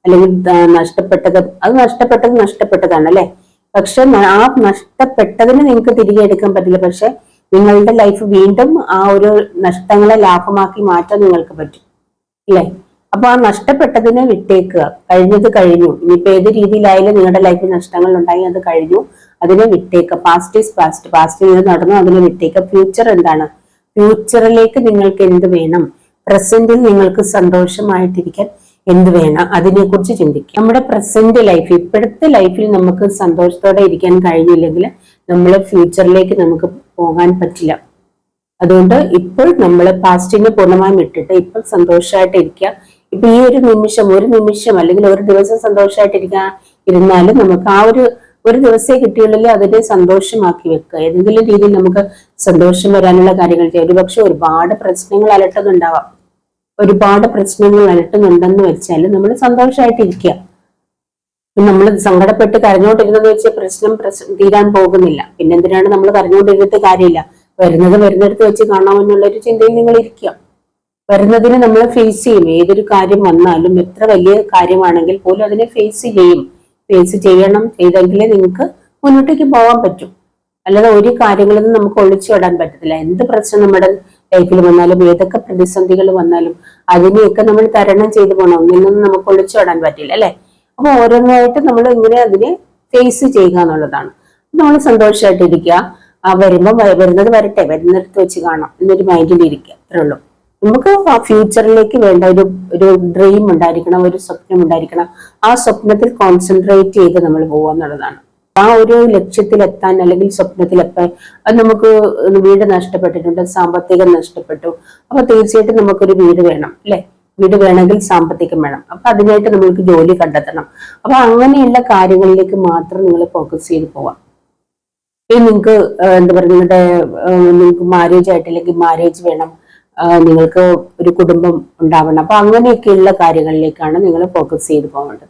അല്ലെങ്കിൽ നഷ്ടപ്പെട്ടതാണ് അല്ലെ. പക്ഷെ ആ നഷ്ടപ്പെട്ടതിന് നിങ്ങൾക്ക് തിരികെ എടുക്കാൻ പറ്റില്ല. പക്ഷെ നിങ്ങളുടെ ലൈഫ് വീണ്ടും ആ ഒരു നഷ്ടങ്ങളെ ലാഭമാക്കി മാറ്റാൻ നിങ്ങൾക്ക് പറ്റും, ഇല്ലേ? അപ്പൊ ആ നഷ്ടപ്പെട്ടതിനെ വിട്ടേക്കുക. കഴിഞ്ഞത് കഴിഞ്ഞു. ഇനിയിപ്പോ ഏത് രീതിയിലായാലും നിങ്ങളുടെ ലൈഫിൽ നഷ്ടങ്ങൾ ഉണ്ടായി, അത് കഴിഞ്ഞു. അതിനെ വിട്ടേക്കുക. Past is past. പാസ്റ്റിൽ നിന്ന് നടന്നു, അതിനെ വിട്ടേക്കുക. ഫ്യൂച്ചർ എന്താണ്? ഫ്യൂച്ചറിലേക്ക് നിങ്ങൾക്ക് എന്ത് വേണം? പ്രസന്റിൽ നിങ്ങൾക്ക് സന്തോഷമായിട്ടിരിക്കാൻ എന്ത് വേണം? അതിനെക്കുറിച്ച് ചിന്തിക്കുക. നമ്മുടെ പ്രസന്റ് ലൈഫ്, ഇപ്പോഴത്തെ ലൈഫിൽ നമുക്ക് സന്തോഷത്തോടെ ഇരിക്കാൻ കഴിഞ്ഞില്ലെങ്കിൽ നമ്മൾ ഫ്യൂച്ചറിലേക്ക് നമുക്ക് പോകാൻ പറ്റില്ല. അതുകൊണ്ട് ഇപ്പോൾ നമ്മൾ പാസ്റ്റിനെ പൂർണ്ണമായും വിട്ടിട്ട് ഇപ്പോൾ സന്തോഷമായിട്ട് ഇരിക്കുക. ഇപ്പൊ ഈ ഒരു നിമിഷം അല്ലെങ്കിൽ ഒരു ദിവസം സന്തോഷമായിട്ടിരിക്കാൻ ഇരുന്നാലും നമുക്ക് ആ ഒരു ദിവസമേ കിട്ടിയുള്ളിൽ അതിനെ സന്തോഷമാക്കി വെക്കുക. ഏതെങ്കിലും രീതിയിൽ നമുക്ക് സന്തോഷം വരാനുള്ള കാര്യങ്ങൾ ചെയ്യുക. ഒരുപക്ഷെ ഒരുപാട് പ്രശ്നങ്ങൾ അലട്ടുന്നുണ്ടാവാം. ഒരുപാട് പ്രശ്നങ്ങൾ അലട്ടുന്നുണ്ടെന്ന് വെച്ചാൽ നമ്മൾ സന്തോഷമായിട്ടിരിക്കുക. നമ്മൾ സങ്കടപ്പെട്ട് കരഞ്ഞോണ്ടിരുന്നെന്ന് വെച്ചാൽ പ്രശ്നം തീരാൻ പോകുന്നില്ല. പിന്നെ എന്തിനാണ് നമ്മൾ കരഞ്ഞോണ്ടിരുന്നിട്ട് കാര്യമില്ല. വരുന്നിടത്ത് വെച്ച് കാണാമെന്നുള്ള ഒരു ചിന്തയിൽ നിങ്ങൾ ഇരിക്കുക. വരുന്നതിന് നമ്മൾ ഫേസ് ചെയ്യും. ഏതൊരു കാര്യം വന്നാലും എത്ര വലിയ കാര്യമാണെങ്കിൽ പോലും അതിനെ ഫേസ് ചെയ്യണം. ചെയ്തെങ്കിലേ നിങ്ങൾക്ക് മുന്നോട്ടേക്ക് പോകാൻ പറ്റും. അല്ലാതെ ഒരു കാര്യങ്ങളിൽ നമുക്ക് ഒളിച്ചു വിടാൻ പറ്റത്തില്ല. എന്ത് പ്രശ്നം നമ്മുടെ ലൈഫിൽ വന്നാലും ഏതൊക്കെ പ്രതിസന്ധികൾ വന്നാലും അതിനെയൊക്കെ നമ്മൾ തരണം ചെയ്തു പോകണം. ഒന്നിൽ നിന്നും നമുക്ക് ഒളിച്ചു വിടാൻ പറ്റില്ല, അല്ലെ? അപ്പൊ ഓരോന്നായിട്ട് നമ്മൾ ഇങ്ങനെ അതിനെ ഫേസ് ചെയ്യുക എന്നുള്ളതാണ്. നമ്മൾ സന്തോഷമായിട്ടിരിക്കുക. വരുന്നത് വരട്ടെ, വരുന്നിടത്ത് വെച്ച് കാണാം എന്നൊരു മൈൻഡിൽ ഇരിക്കുക. അത്രേ ഉള്ളൂ. നമുക്ക് ആ ഫ്യൂച്ചറിലേക്ക് വേണ്ട ഒരു ഡ്രീം ഉണ്ടായിരിക്കണം, ഒരു സ്വപ്നം ഉണ്ടായിരിക്കണം. ആ സ്വപ്നത്തിൽ കോൺസെൻട്രേറ്റ് ചെയ്ത് നമ്മൾ പോകുക എന്നുള്ളതാണ്. ആ ഒരു ലക്ഷ്യത്തിലെത്താൻ അല്ലെങ്കിൽ സ്വപ്നത്തിലെത്താൻ അത് നമുക്ക് വീട് നഷ്ടപ്പെട്ടിട്ടുണ്ട്, സാമ്പത്തികം നഷ്ടപ്പെട്ടു. അപ്പൊ തീർച്ചയായിട്ടും നമുക്കൊരു വീട് വേണം, അല്ലെ? വീട് വേണമെങ്കിൽ സാമ്പത്തികം വേണം. അപ്പൊ അതിനായിട്ട് നമ്മൾക്ക് ജോലി കണ്ടെത്തണം. അപ്പൊ അങ്ങനെയുള്ള കാര്യങ്ങളിലേക്ക് മാത്രം നിങ്ങൾ ഫോക്കസ് ചെയ്ത് പോവാം. ഇനി നിങ്ങൾക്ക് എന്താ പറയുക, നിങ്ങൾക്ക് മാരേജ് ആയിട്ടില്ലെങ്കിൽ മാരേജ് വേണം, നിങ്ങൾക്ക് ഒരു കുടുംബം ഉണ്ടാവണം. അപ്പൊ അങ്ങനെയൊക്കെയുള്ള കാര്യങ്ങളിലേക്കാണ് നിങ്ങൾ ഫോക്കസ് ചെയ്ത് പോകേണ്ടത്.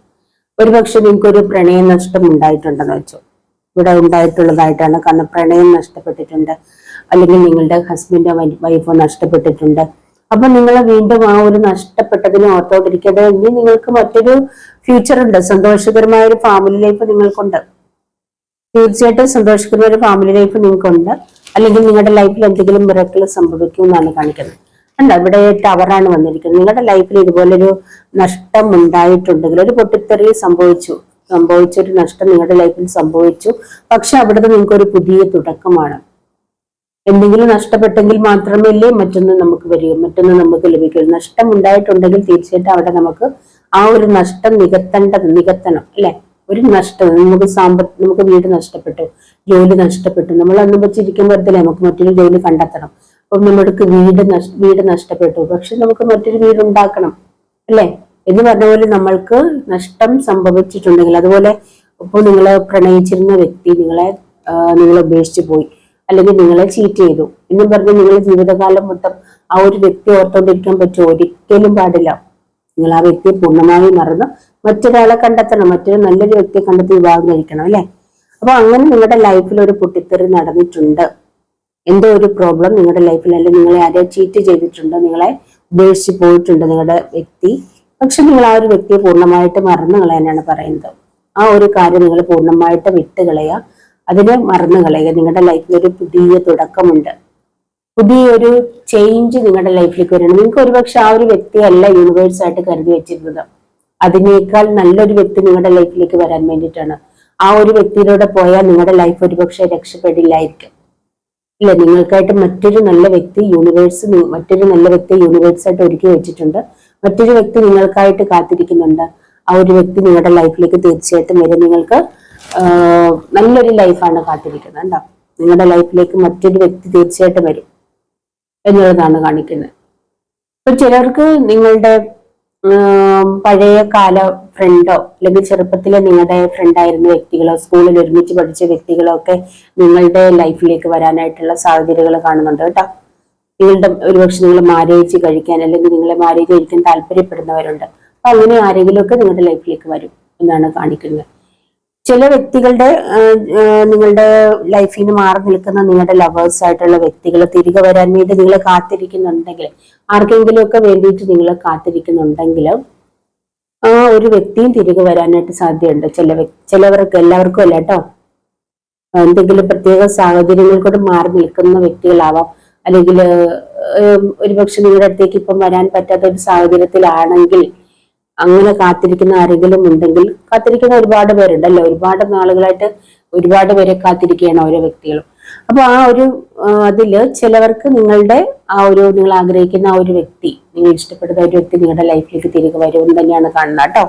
ഒരുപക്ഷെ നിങ്ങൾക്ക് ഒരു പ്രണയ നഷ്ടം ഉണ്ടായിട്ടുണ്ടെന്ന് വെച്ചോ. ഇവിടെ ഉണ്ടായിട്ടുള്ളതായിട്ടാണ്. കാരണം പ്രണയം നഷ്ടപ്പെട്ടിട്ടുണ്ട്, അല്ലെങ്കിൽ നിങ്ങളുടെ ഹസ്ബൻഡോ വൈഫോ നഷ്ടപ്പെട്ടിട്ടുണ്ട്. അപ്പൊ നിങ്ങൾ വീണ്ടും ആ ഒരു നഷ്ടപ്പെട്ടതിനെ ഓർത്തോണ്ടിരിക്കാതെ ഇനി നിങ്ങൾക്ക് മറ്റൊരു ഫ്യൂച്ചർ ഉണ്ട്. സന്തോഷകരമായ ഒരു ഫാമിലി ലൈഫ് നിങ്ങൾക്കുണ്ട്. തീർച്ചയായിട്ടും സന്തോഷകരമായ ഒരു ഫാമിലി ലൈഫ് നിങ്ങൾക്കുണ്ട്. അല്ലെങ്കിൽ നിങ്ങളുടെ ലൈഫിൽ എന്തെങ്കിലും മിറക്കിൾ സംഭവിക്കും എന്നാണ് കാണിക്കുന്നത്. അല്ല, ഇവിടെ ടവറാണ് വന്നിരിക്കുന്നത്. നിങ്ങളുടെ ലൈഫിൽ ഇതുപോലൊരു നഷ്ടം ഉണ്ടായിട്ടുണ്ടെങ്കിൽ, ഒരു പൊട്ടിത്തെറി സംഭവിച്ചൊരു നഷ്ടം നിങ്ങളുടെ ലൈഫിൽ സംഭവിച്ചു. പക്ഷെ അവിടുന്ന് നിങ്ങൾക്ക് ഒരു പുതിയ തുടക്കമാണ്. എന്തെങ്കിലും നഷ്ടപ്പെട്ടെങ്കിൽ മാത്രമല്ലേ മറ്റൊന്ന് നമുക്ക് വരിക, മറ്റൊന്ന് നമുക്ക് ലഭിക്കുക. നഷ്ടം ഉണ്ടായിട്ടുണ്ടെങ്കിൽ തീർച്ചയായിട്ടും അവിടെ നമുക്ക് ആ ഒരു നഷ്ടം നികത്തണം, അല്ലെ? ഒരു നഷ്ടം നമുക്ക് വീട് നഷ്ടപ്പെട്ടു, ജോലി നഷ്ടപ്പെട്ടു. നമ്മൾ അന്ന് വെച്ചിരിക്കുമ്പോഴത്തല്ലേ നമുക്ക് മറ്റൊരു ജോലി കണ്ടെത്തണം. അപ്പം നമ്മൾക്ക് വീട് നഷ്ടപ്പെട്ടു, പക്ഷെ നമുക്ക് മറ്റൊരു വീട് ഉണ്ടാക്കണം, അല്ലെ? എന്ന് പറഞ്ഞ പോലെ നമ്മൾക്ക് നഷ്ടം സംഭവിച്ചിട്ടുണ്ടെങ്കിൽ, അതുപോലെ ഇപ്പോൾ നിങ്ങളെ പ്രണയിച്ചിരുന്ന വ്യക്തി നിങ്ങളെ ഉപേക്ഷിച്ചു പോയി, അല്ലെങ്കിൽ നിങ്ങളെ ചീറ്റ് ചെയ്തു എന്നും പറഞ്ഞ് നിങ്ങൾ ജീവിതകാലം മൊത്തം ആ ഒരു വ്യക്തി ഓർത്തോണ്ടിരിക്കാൻ പറ്റുമോ? ഒരിക്കലും പാടില്ല. നിങ്ങൾ ആ വ്യക്തിയെ പൂർണ്ണമായി മറന്ന് മറ്റൊരാളെ കണ്ടെത്തണം, മറ്റൊരു നല്ലൊരു വ്യക്തിയെ കണ്ടെത്തി വിവാഹം കഴിക്കണം, അല്ലെ? അപ്പൊ അങ്ങനെ നിങ്ങളുടെ ലൈഫിൽ ഒരു പൊട്ടിത്തെറി നടന്നിട്ടുണ്ട്, എന്തോ ഒരു പ്രോബ്ലം നിങ്ങളുടെ ലൈഫിൽ, അല്ലെങ്കിൽ നിങ്ങളെ ആരെയും ചീറ്റ് ചെയ്തിട്ടുണ്ട്, നിങ്ങളെ ഉപേക്ഷിച്ച് പോയിട്ടുണ്ട് നിങ്ങളുടെ വ്യക്തി. പക്ഷെ നിങ്ങൾ ആ ഒരു വ്യക്തിയെ പൂർണ്ണമായിട്ട് മറന്നു കളയാനാണ് പറയുന്നത്. ആ ഒരു കാര്യം നിങ്ങൾ പൂർണ്ണമായിട്ട് വിട്ടുകളയുക, അതിനെ മറന്നു കളയുക. നിങ്ങളുടെ ലൈഫിൽ ഒരു പുതിയ തുടക്കമുണ്ട്, പുതിയൊരു ചേഞ്ച് നിങ്ങളുടെ ലൈഫിലേക്ക് വരണം. നിങ്ങൾക്ക് ഒരുപക്ഷെ ആ ഒരു വ്യക്തിയല്ല യൂണിവേഴ്സ് ആയിട്ട് കരുതി വെച്ചിരുന്നത്. അതിനേക്കാൾ നല്ലൊരു വ്യക്തി നിങ്ങളുടെ ലൈഫിലേക്ക് വരാൻ വേണ്ടിയിട്ടാണ്. ആ ഒരു വ്യക്തിയിലൂടെ പോയാൽ നിങ്ങളുടെ ലൈഫ് ഒരുപക്ഷെ രക്ഷപ്പെടില്ലായിരിക്കും, ഇല്ല? നിങ്ങൾക്കായിട്ട് മറ്റൊരു നല്ല വ്യക്തി യൂണിവേഴ്സായിട്ട് ഒരുക്കി വെച്ചിട്ടുണ്ട്. മറ്റൊരു വ്യക്തി നിങ്ങൾക്കായിട്ട് കാത്തിരിക്കുന്നുണ്ട്. ആ ഒരു വ്യക്തി നിങ്ങളുടെ ലൈഫിലേക്ക് തീർച്ചയായിട്ടും വരും. നിങ്ങൾക്ക് നല്ലൊരു ലൈഫാണ് കാത്തിരിക്കുന്നത്, കേട്ടോ. നിങ്ങളുടെ ലൈഫിലേക്ക് മറ്റൊരു വ്യക്തി തീർച്ചയായിട്ടും വരും എന്നുള്ളതാണ് കാണിക്കുന്നത്. ഇപ്പൊ ചിലർക്ക് നിങ്ങളുടെ പഴയ കാല ഫ്രണ്ടോ, അല്ലെങ്കിൽ ചെറുപ്പത്തിലെ നിങ്ങളുടെ ഫ്രണ്ടായിരുന്ന വ്യക്തികളോ, സ്കൂളിൽ ഒരുമിച്ച് പഠിച്ച വ്യക്തികളോ ഒക്കെ നിങ്ങളുടെ ലൈഫിലേക്ക് വരാനായിട്ടുള്ള സാഹചര്യങ്ങൾ കാണുന്നുണ്ട്, കേട്ടോ. ഒരുപക്ഷെ നിങ്ങൾ മാരേജ് കഴിക്കാൻ, അല്ലെങ്കിൽ നിങ്ങളെ മാരേജ് കഴിക്കാൻ താല്പര്യപ്പെടുന്നവരുണ്ട്. അപ്പൊ അങ്ങനെ ആരെങ്കിലും ഒക്കെ നിങ്ങളുടെ ലൈഫിലേക്ക് വരും എന്നാണ് കാണിക്കുന്നത്. ചില വ്യക്തികളുടെ നിങ്ങളുടെ ലൈഫിൽ നിന്ന് മാറി നിൽക്കുന്ന നിങ്ങളുടെ ലവേഴ്സ് ആയിട്ടുള്ള വ്യക്തികൾ തിരികെ വരാൻ വേണ്ടി നിങ്ങളെ കാത്തിരിക്കുന്നുണ്ടെങ്കിൽ, ആർക്കെങ്കിലും ഒക്കെ വേണ്ടിയിട്ട് നിങ്ങളെ കാത്തിരിക്കുന്നുണ്ടെങ്കിൽ ആ ഒരു വ്യക്തിയും തിരികെ വരാനായിട്ട് സാധ്യതയുണ്ട്. ചിലവർക്ക്, എല്ലാവർക്കും അല്ല കേട്ടോ. എന്തെങ്കിലും പ്രത്യേക സാഹചര്യങ്ങൾ കൊണ്ട് മാറി നിൽക്കുന്ന വ്യക്തികളാവാം, അല്ലെങ്കിൽ ഒരുപക്ഷെ നിങ്ങളുടെ അടുത്തേക്ക് ഇപ്പം വരാൻ പറ്റാത്ത ഒരു സാഹചര്യത്തിലാണെങ്കിൽ അങ്ങനെ കാത്തിരിക്കുന്ന ആരെങ്കിലും ഉണ്ടെങ്കിൽ, കാത്തിരിക്കുന്ന ഒരുപാട് പേരുണ്ടല്ലോ, ഒരുപാട് നാളുകളായിട്ട് ഒരുപാട് പേരെ കാത്തിരിക്കുകയാണ് ഓരോ വ്യക്തികളും. അപ്പൊ ആ ഒരു അതില് ചിലവർക്ക് നിങ്ങളുടെ ആ ഒരു നിങ്ങൾ ആഗ്രഹിക്കുന്ന ആ ഒരു വ്യക്തി, നിങ്ങൾ ഇഷ്ടപ്പെടുന്ന ഒരു വ്യക്തി നിങ്ങളുടെ ലൈഫിലേക്ക് തിരികെ വരുമെന്ന് തന്നെയാണ് കാണുന്നത് കേട്ടോ.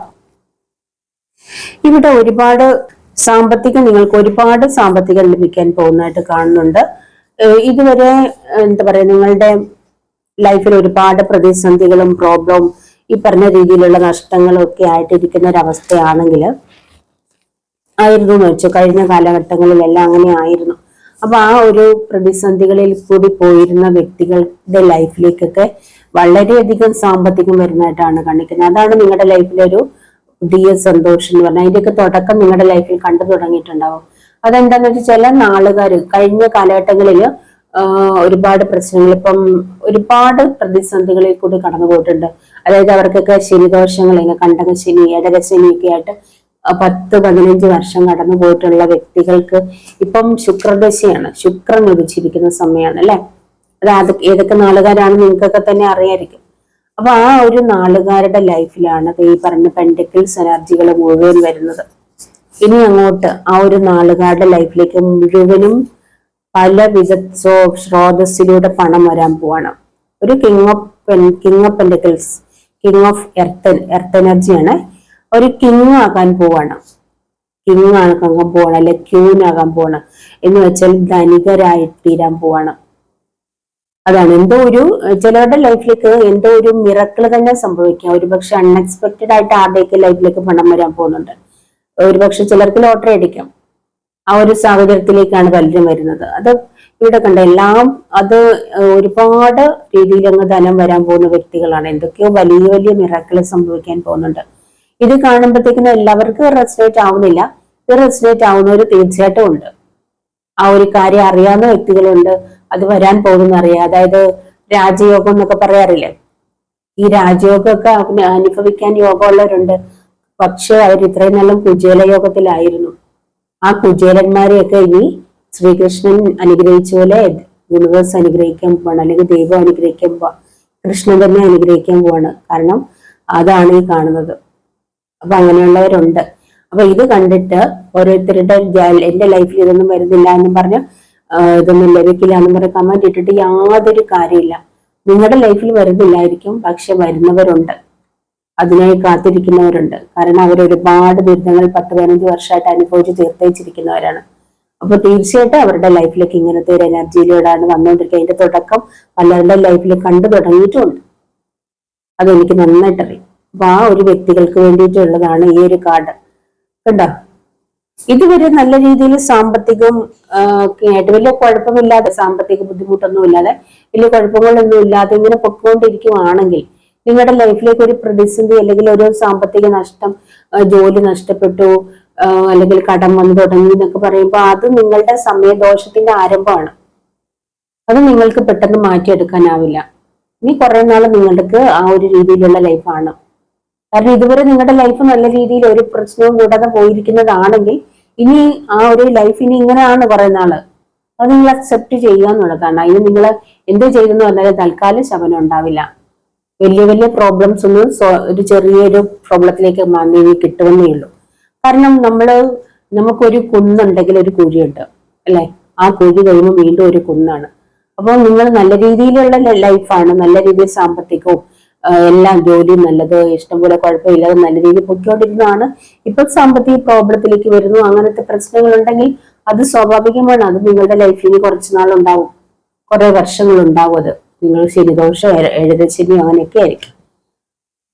ഇവിടെ ഒരുപാട് നിങ്ങൾക്ക് ഒരുപാട് സാമ്പത്തികം ലഭിക്കാൻ പോകുന്നതായിട്ട് കാണുന്നുണ്ട്. ഇതുവരെ എന്താ പറയാ, നിങ്ങളുടെ ലൈഫിൽ ഒരുപാട് പ്രതിസന്ധികളും പ്രോബ്ലവും ഈ പറഞ്ഞ രീതിയിലുള്ള നഷ്ടങ്ങളും ഒക്കെ ആയിട്ടിരിക്കുന്ന ഒരവസ്ഥയാണെങ്കിൽ ആയിരുന്നു എന്ന് വെച്ചു, കഴിഞ്ഞ കാലഘട്ടങ്ങളിലെല്ലാം അങ്ങനെ ആയിരുന്നു. അപ്പൊ ആ ഒരു പ്രതിസന്ധികളിൽ കൂടി പോയിരുന്ന വ്യക്തികളുടെ ലൈഫിലേക്കൊക്കെ വളരെയധികം സാമ്പത്തികം വരുന്നതായിട്ടാണ് കാണിക്കുന്നത്. അതാണ് നിങ്ങളുടെ ലൈഫിലൊരു പുതിയ സന്തോഷം എന്ന് പറഞ്ഞാൽ. അതിന്റെയൊക്കെ തുടക്കം നിങ്ങളുടെ ലൈഫിൽ കണ്ടു തുടങ്ങിയിട്ടുണ്ടാവും. അതെന്താന്ന് വെച്ചാൽ ചില നാളുകാർ കഴിഞ്ഞ കാലഘട്ടങ്ങളിൽ ഒരുപാട് പ്രശ്നങ്ങൾ, ഇപ്പം ഒരുപാട് പ്രതിസന്ധികളിൽ കൂടി കടന്നു പോയിട്ടുണ്ട്. അതായത് അവർക്കൊക്കെ ശനിദോഷങ്ങൾ, കണ്ടകശനി, ഏഴരശനിയൊക്കെ ആയിട്ട് 10-15 വർഷം കടന്നു പോയിട്ടുള്ള വ്യക്തികൾക്ക് ഇപ്പം ശുക്രദശയാണ്, ശുക്രൻ ഉദിച്ചിരിക്കുന്ന സമയമാണ് അല്ലെ. അത് ഏതൊക്കെ നാളുകാരാണ് നിങ്ങൾക്കൊക്കെ തന്നെ അറിയായിരിക്കും. അപ്പൊ ആ ഒരു നാളുകാരുടെ ലൈഫിലാണ് ഈ പറഞ്ഞ പെന്റിക്കിൾസ് എനർജികൾ മുഴുവൻ വരുന്നത്. ഇനി അങ്ങോട്ട് ആ ഒരു നാളുകാരുടെ ലൈഫിലേക്ക് മുഴുവനും പലവിധ സ്രോതസ്സിലൂടെ പണം വരാൻ പോവാണ്. ഒരു king of pentacles, king of earth എനർജിയാണ്. ഒരു കിങ് ആകാൻ പോവാണ്, കിങ് ആകാൻ പോവാണ്, അല്ലെ ക്യൂൻ ആകാൻ പോവാണ് എന്ന് വെച്ചാൽ ധനികരായി തീരാൻ പോവാണ്. അതാണ് എന്തോ ഒരു ചിലവരുടെ ലൈഫിലേക്ക് എന്തോ ഒരു മിറക്കിൾ തന്നെ സംഭവിക്കാം. ഒരുപക്ഷെ അൺഎക്സ്പെക്റ്റഡ് ആയിട്ട് ആരുടെയൊക്കെ ലൈഫിലേക്ക് പണം വരാൻ പോകുന്നുണ്ട്. ഒരുപക്ഷെ ചിലർക്ക് ലോട്ടറി അടിക്കാം. ആ ഒരു സാഹചര്യത്തിലേക്കാണ് പലരും വരുന്നത്. അത് ഇവിടെ കണ്ട എല്ലാം അത് ഒരുപാട് രീതിയിൽ അങ്ങ് ധനം വരാൻ പോകുന്ന വ്യക്തികളാണ്. എന്തൊക്കെയോ വലിയ വലിയ മിറക്കിൾ സംഭവിക്കാൻ പോകുന്നുണ്ട്. ഇത് കാണുമ്പോഴത്തേക്കിനും എല്ലാവർക്കും റെസിനേറ്റ് ആവുന്നില്ല. ഇത് റെസിനേറ്റ് ആവുന്നവർ തീർച്ചയായിട്ടും ഉണ്ട്. ആ ഒരു കാര്യം അറിയാവുന്ന വ്യക്തികളുണ്ട്, അത് വരാൻ പോകുന്ന അറിയാം. അതായത് രാജയോഗം എന്നൊക്കെ പറയാറില്ലേ, ഈ രാജയോഗമൊക്കെ അനുഭവിക്കാൻ യോഗമുള്ളവരുണ്ട്. പക്ഷെ അവർ ഇത്രയും നല്ല കുചേല യോഗത്തിലായിരുന്നു. ആ കുചേലന്മാരെയൊക്കെ ഇനി ശ്രീകൃഷ്ണൻ അനുഗ്രഹിച്ച പോലെ യൂണിവേഴ്സ് അനുഗ്രഹിക്കാൻ പോവാണ്, അല്ലെങ്കിൽ ദൈവം അനുഗ്രഹിക്കാൻ പോവാ, കൃഷ്ണൻ തന്നെ അനുഗ്രഹിക്കാൻ പോവാണ്. കാരണം അതാണ് ഈ കാണുന്നത്. അപ്പൊ അങ്ങനെയുള്ളവരുണ്ട്. അപ്പൊ ഇത് കണ്ടിട്ട് ഓരോരുത്തരുടെ എന്റെ ലൈഫിൽ ഇതൊന്നും വരുന്നില്ല എന്നും പറഞ്ഞ് ഇതൊന്നും ലഭിക്കില്ല എന്നും പറഞ്ഞ് കമന്റ് ഇട്ടിട്ട് യാതൊരു കാര്യമില്ല. നിങ്ങളുടെ ലൈഫിൽ വരുന്നില്ലായിരിക്കും, പക്ഷെ വരുന്നവരുണ്ട്, അതിനായി കാത്തിരിക്കുന്നവരുണ്ട്. കാരണം അവർ ഒരുപാട് ദുരിതങ്ങൾ 10-15 വർഷമായിട്ട് അനുഭവിച്ച് തീർത്തേച്ചിരിക്കുന്നവരാണ്. അപ്പൊ തീർച്ചയായിട്ടും അവരുടെ ലൈഫിലേക്ക് ഇങ്ങനത്തെ ഒരു എനർജിയിലൂടെയാണ് വന്നുകൊണ്ടിരിക്കുക. അതിന്റെ തുടക്കം പലരുടെ ലൈഫിൽ കണ്ടു തുടങ്ങിയിട്ടുമുണ്ട്. അതെനിക്ക് നന്നായിട്ടറിയാം. അപ്പൊ ആ ഒരു വ്യക്തികൾക്ക് വേണ്ടിയിട്ടുള്ളതാണ് ഈ ഒരു കാർഡ്. കണ്ടോ, ഇതുവരെ നല്ല രീതിയിൽ സാമ്പത്തികം ഒക്കെ ആയിട്ട് വലിയ കുഴപ്പമില്ലാതെ, സാമ്പത്തിക ബുദ്ധിമുട്ടൊന്നും ഇല്ലാതെ, വലിയ കുഴപ്പങ്ങളൊന്നും ഇല്ലാതെ ഇങ്ങനെ പൊക്കോണ്ടിരിക്കുവാണെങ്കിൽ നിങ്ങളുടെ ലൈഫിലേക്ക് ഒരു പ്രതിസന്ധി അല്ലെങ്കിൽ ഒരു സാമ്പത്തിക നഷ്ടം, ജോലി നഷ്ടപ്പെട്ടു, അല്ലെങ്കിൽ കടം വന്നു തുടങ്ങി എന്നൊക്കെ പറയുമ്പോൾ അത് നിങ്ങളുടെ സമയദോഷത്തിന്റെ ആരംഭമാണ്. അത് നിങ്ങൾക്ക് പെട്ടെന്ന് മാറ്റിയെടുക്കാനാവില്ല. ഇനി കുറെ നാൾ നിങ്ങൾക്ക് ആ ഒരു രീതിയിലുള്ള ലൈഫാണ്. കാരണം ഇതുവരെ നിങ്ങളുടെ ലൈഫ് നല്ല രീതിയിൽ ഒരു പ്രശ്നവും കൂടാതെ പോയിരിക്കുന്നതാണെങ്കിൽ ഇനി ആ ഒരു ലൈഫ് ഇനി ഇങ്ങനെയാണ് കുറെ നാള്. അത് നിങ്ങൾ അക്സെപ്റ്റ് ചെയ്യുക എന്നുള്ളതാണ്. അതിന് നിങ്ങൾ എന്ത് ചെയ്തെന്ന് പറഞ്ഞാൽ തൽക്കാലം ശമനം ഉണ്ടാവില്ല. വലിയ വലിയ പ്രോബ്ലംസ് ഒന്നും ഒരു ചെറിയൊരു പ്രോബ്ലത്തിലേക്ക് നീങ്ങി കിട്ടുമെന്നേ ഉള്ളൂ. കാരണം നമുക്കൊരു കുന്നുണ്ടെങ്കിൽ ഒരു കുഴിയുണ്ട് അല്ലെ, ആ കുഴി കഴിയുമ്പോൾ വീണ്ടും ഒരു കുന്നാണ്. അപ്പോൾ നിങ്ങൾ നല്ല രീതിയിലുള്ള ലൈഫാണ്, നല്ല രീതിയിൽ സാമ്പത്തികവും എല്ലാം ജോലിയും നല്ലത്, ഇഷ്ടംപോലെ കുഴപ്പമില്ലാതെ നല്ല രീതിയിൽ പൊയ്ക്കൊണ്ടിരുന്നതാണ്. ഇപ്പൊ സാമ്പത്തിക പ്രോബ്ലത്തിലേക്ക് വരുന്നു. അങ്ങനത്തെ പ്രശ്നങ്ങൾ ഉണ്ടെങ്കിൽ അത് സ്വാഭാവികമാണ്. അത് നിങ്ങളുടെ ലൈഫിൽ കുറച്ചു നാളുണ്ടാവും, കുറെ വർഷങ്ങൾ ഉണ്ടാവും. അത് നിങ്ങൾ ശനിദോഷം, എഴുതശനി അങ്ങനെയൊക്കെ ആയിരിക്കും.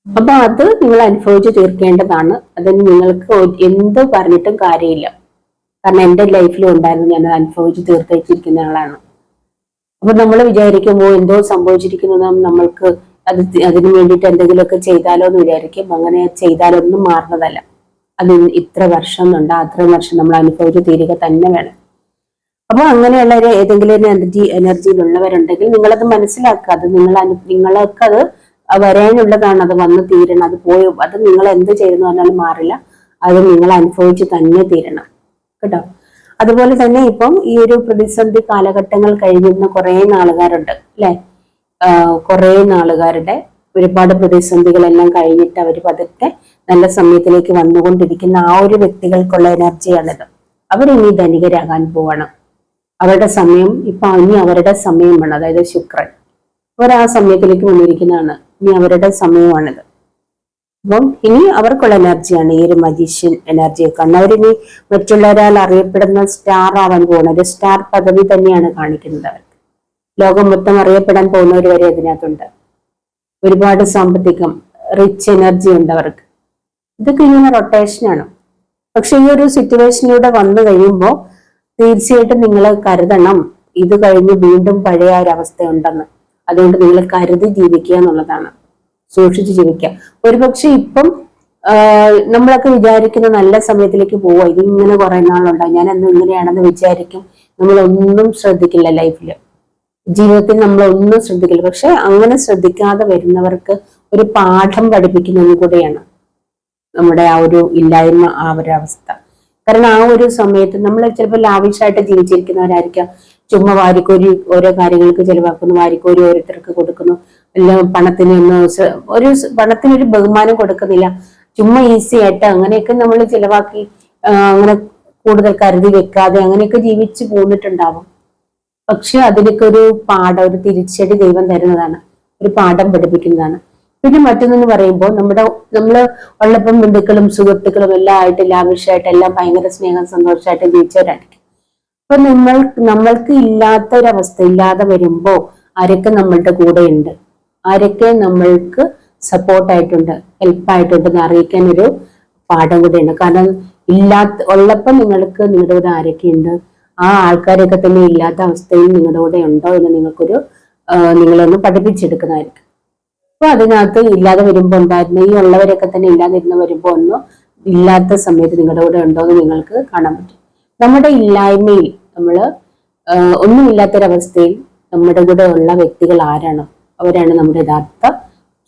അപ്പൊ അത് നിങ്ങൾ അനുഭവിച്ച് തീർക്കേണ്ടതാണ്. അതിന് നിങ്ങൾക്ക് എന്ത് പറഞ്ഞിട്ടും കാര്യമില്ല. കാരണം എന്റെ ലൈഫിലും ഉണ്ടായിരുന്നു, ഞാൻ അനുഭവിച്ച് തീർത്തിരിക്കുന്ന ആളാണ്. അപ്പൊ നമ്മൾ വിചാരിക്കുമ്പോൾ എന്തോ സംഭവിച്ചിരിക്കുന്നത് നമ്മൾക്ക് അതിനു വേണ്ടിയിട്ട് എന്തെങ്കിലുമൊക്കെ ചെയ്താലോ എന്ന് വിചാരിക്കും. അങ്ങനെ ചെയ്താലൊന്നും മാറുന്നതല്ല. അത് ഇത്ര വർഷം എന്നുണ്ട്, അത്രയും വർഷം നമ്മൾ അനുഭവിച്ച് തീരുക തന്നെ വേണം. അപ്പൊ അങ്ങനെയുള്ള ഏതെങ്കിലും എനർജിയിലുള്ളവരുണ്ടെങ്കിൽ നിങ്ങളത് മനസ്സിലാക്കുക. അത് നിങ്ങൾക്ക് അത് വരാനുള്ളതാണ്, അത് വന്ന് തീരണം. അത് പോയി, അത് നിങ്ങൾ എന്ത് ചെയ്തെന്ന് പറഞ്ഞാലും മാറില്ല. അത് നിങ്ങൾ അനുഭവിച്ച് തന്നെ തീരണം കേട്ടോ. അതുപോലെ തന്നെ ഇപ്പം ഈ ഒരു പ്രതിസന്ധി കാലഘട്ടങ്ങൾ കഴിയുന്ന കുറെ നാളുകാരുണ്ട് അല്ലെ. കുറെ നാളുകാരുടെ ഒരുപാട് പ്രതിസന്ധികളെല്ലാം കഴിഞ്ഞിട്ട് അവർ പതുക്കെ നല്ല സമയത്തിലേക്ക് വന്നുകൊണ്ടിരിക്കുന്ന ആ ഒരു വ്യക്തികൾക്കുള്ള എനർജിയാണിത്. അവരിനി ധനികരാകാൻ പോവാണ്. അവരുടെ സമയം ഇപ്പൊ ഇനി അവരുടെ സമയമാണ്. അതായത് ശുക്രൻ അവർ ആ സമയത്തിലേക്ക് വന്നിരിക്കുന്നതാണ്. ഇനി അവരുടെ സമയമാണിത്. അപ്പം ഇനി അവർക്കുള്ള എനർജിയാണ് ഈ ഒരു മജീഷ്യൻ എനർജിയൊക്കെ. അവരിനി മറ്റുള്ളവരാൽ അറിയപ്പെടുന്ന സ്റ്റാർ ആവാൻ പോകുന്നത്. ഒരു സ്റ്റാർ പദവി തന്നെയാണ് കാണിക്കുന്നത് അവർക്ക്. ലോകം മൊത്തം അറിയപ്പെടാൻ പോകുന്നവർ വരെ അതിനകത്തുണ്ട്. ഒരുപാട് സാമ്പത്തികം, റിച്ച് എനർജി ഉണ്ട് അവർക്ക്. ഇതൊക്കെ ഇങ്ങനെ റൊട്ടേഷനാണ്. പക്ഷെ ഈ ഒരു സിറ്റുവേഷനിലൂടെ വന്നു കഴിയുമ്പോൾ തീർച്ചയായിട്ടും നിങ്ങൾ കരുതണം, ഇത് കഴിഞ്ഞ് വീണ്ടും പഴയ ഒരവസ്ഥ ഉണ്ടെന്ന്. അതുകൊണ്ട് നിങ്ങൾ കരുതി ജീവിക്കുക എന്നുള്ളതാണ്. സൂക്ഷിച്ച് ജീവിക്കുക. ഒരുപക്ഷെ ഇപ്പം നമ്മളൊക്കെ വിചാരിക്കുന്ന നല്ല സമയത്തിലേക്ക് പോവുക, ഇതിങ്ങനെ കുറെ നാളുണ്ടാവും, ഞാൻ എന്നും ഇങ്ങനെയാണെന്ന് വിചാരിക്കും. നമ്മളൊന്നും ശ്രദ്ധിക്കില്ല ലൈഫിൽ, ജീവിതത്തിൽ നമ്മളൊന്നും ശ്രദ്ധിക്കില്ല. പക്ഷെ അങ്ങനെ ശ്രദ്ധിക്കാതെ വരുന്നവർക്ക് ഒരു പാഠം പഠിപ്പിക്കുന്നത് കൂടെയാണ് നമ്മുടെ ആ ഒരു ഇല്ലായ്മ, ആ ഒരു അവസ്ഥ. കാരണം ആ ഒരു സമയത്ത് നമ്മൾ ചിലപ്പോൾ ലാവിഷായിട്ട് ജീവിച്ചിരിക്കുന്നവരായിരിക്കാം. ചുമ്മാ വാരിക്കോരി ഓരോ കാര്യങ്ങൾക്ക് ചെലവാക്കുന്നു, വാരിക്കോരി ഓരോരുത്തർക്ക് കൊടുക്കുന്നു, എല്ലാം പണത്തിനൊരു ബഹുമാനം കൊടുക്കുന്നില്ല. ചുമ്മാ ഈസി ആയിട്ട് അങ്ങനെയൊക്കെ നമ്മൾ ചിലവാക്കി അങ്ങനെ കൂടുതൽ കരുതി വെക്കാതെ അങ്ങനെയൊക്കെ ജീവിച്ച് പോന്നിട്ടുണ്ടാവും. പക്ഷെ അതിനൊക്കെ ഒരു പാഠം, ഒരു തിരിച്ചടി ദൈവം തരുന്നതാണ്, ഒരു പാഠം പഠിപ്പിക്കുന്നതാണ്. പിന്നെ മറ്റൊന്നെന്ന് പറയുമ്പോൾ നമ്മള് ഉള്ളപ്പം ബന്ധുക്കളും സുഹൃത്തുക്കളും എല്ലാം ആയിട്ട് ലാവിഷായിട്ട് എല്ലാം ഭയങ്കര സ്നേഹം സന്തോഷമായിട്ട് ജീവിച്ചവരായിരിക്കും. അപ്പൊ നമ്മൾക്ക് ഇല്ലാത്തൊരവസ്ഥ ഇല്ലാതെ വരുമ്പോ ആരൊക്കെ നമ്മളുടെ കൂടെ ഉണ്ട്, ആരൊക്കെ നമ്മൾക്ക് സപ്പോർട്ടായിട്ടുണ്ട്, ഹെൽപ്പായിട്ടുണ്ടെന്ന് അറിയിക്കാൻ ഒരു പാഠം കൂടെയുണ്ട്. കാരണം ഉള്ളപ്പം നിങ്ങൾക്ക് നിങ്ങളുടെ കൂടെ ആരൊക്കെയുണ്ട്, ആ ആൾക്കാരൊക്കെ തന്നെ ഇല്ലാത്ത അവസ്ഥയിൽ നിങ്ങളുടെ കൂടെ ഉണ്ടോ എന്ന് നിങ്ങളൊന്ന് പഠിപ്പിച്ചെടുക്കുന്നതായിരിക്കും. അപ്പൊ അതിനകത്ത് ഇല്ലാതെ വരുമ്പോ ഉണ്ടായിരുന്ന ഈ ഉള്ളവരൊക്കെ തന്നെ ഇല്ലാതിരുന്ന് വരുമ്പോ ഇല്ലാത്ത സമയത്ത് നിങ്ങളുടെ കൂടെ ഉണ്ടോ എന്ന് നിങ്ങൾക്ക് കാണാൻ പറ്റും. നമ്മുടെ ഇല്ലായ്മയിൽ ഒന്നുമില്ലാത്തൊരവസ്ഥയിൽ നമ്മുടെ കൂടെ ഉള്ള വ്യക്തികൾ ആരാണോ അവരാണ് നമ്മുടെ യഥാർത്ഥ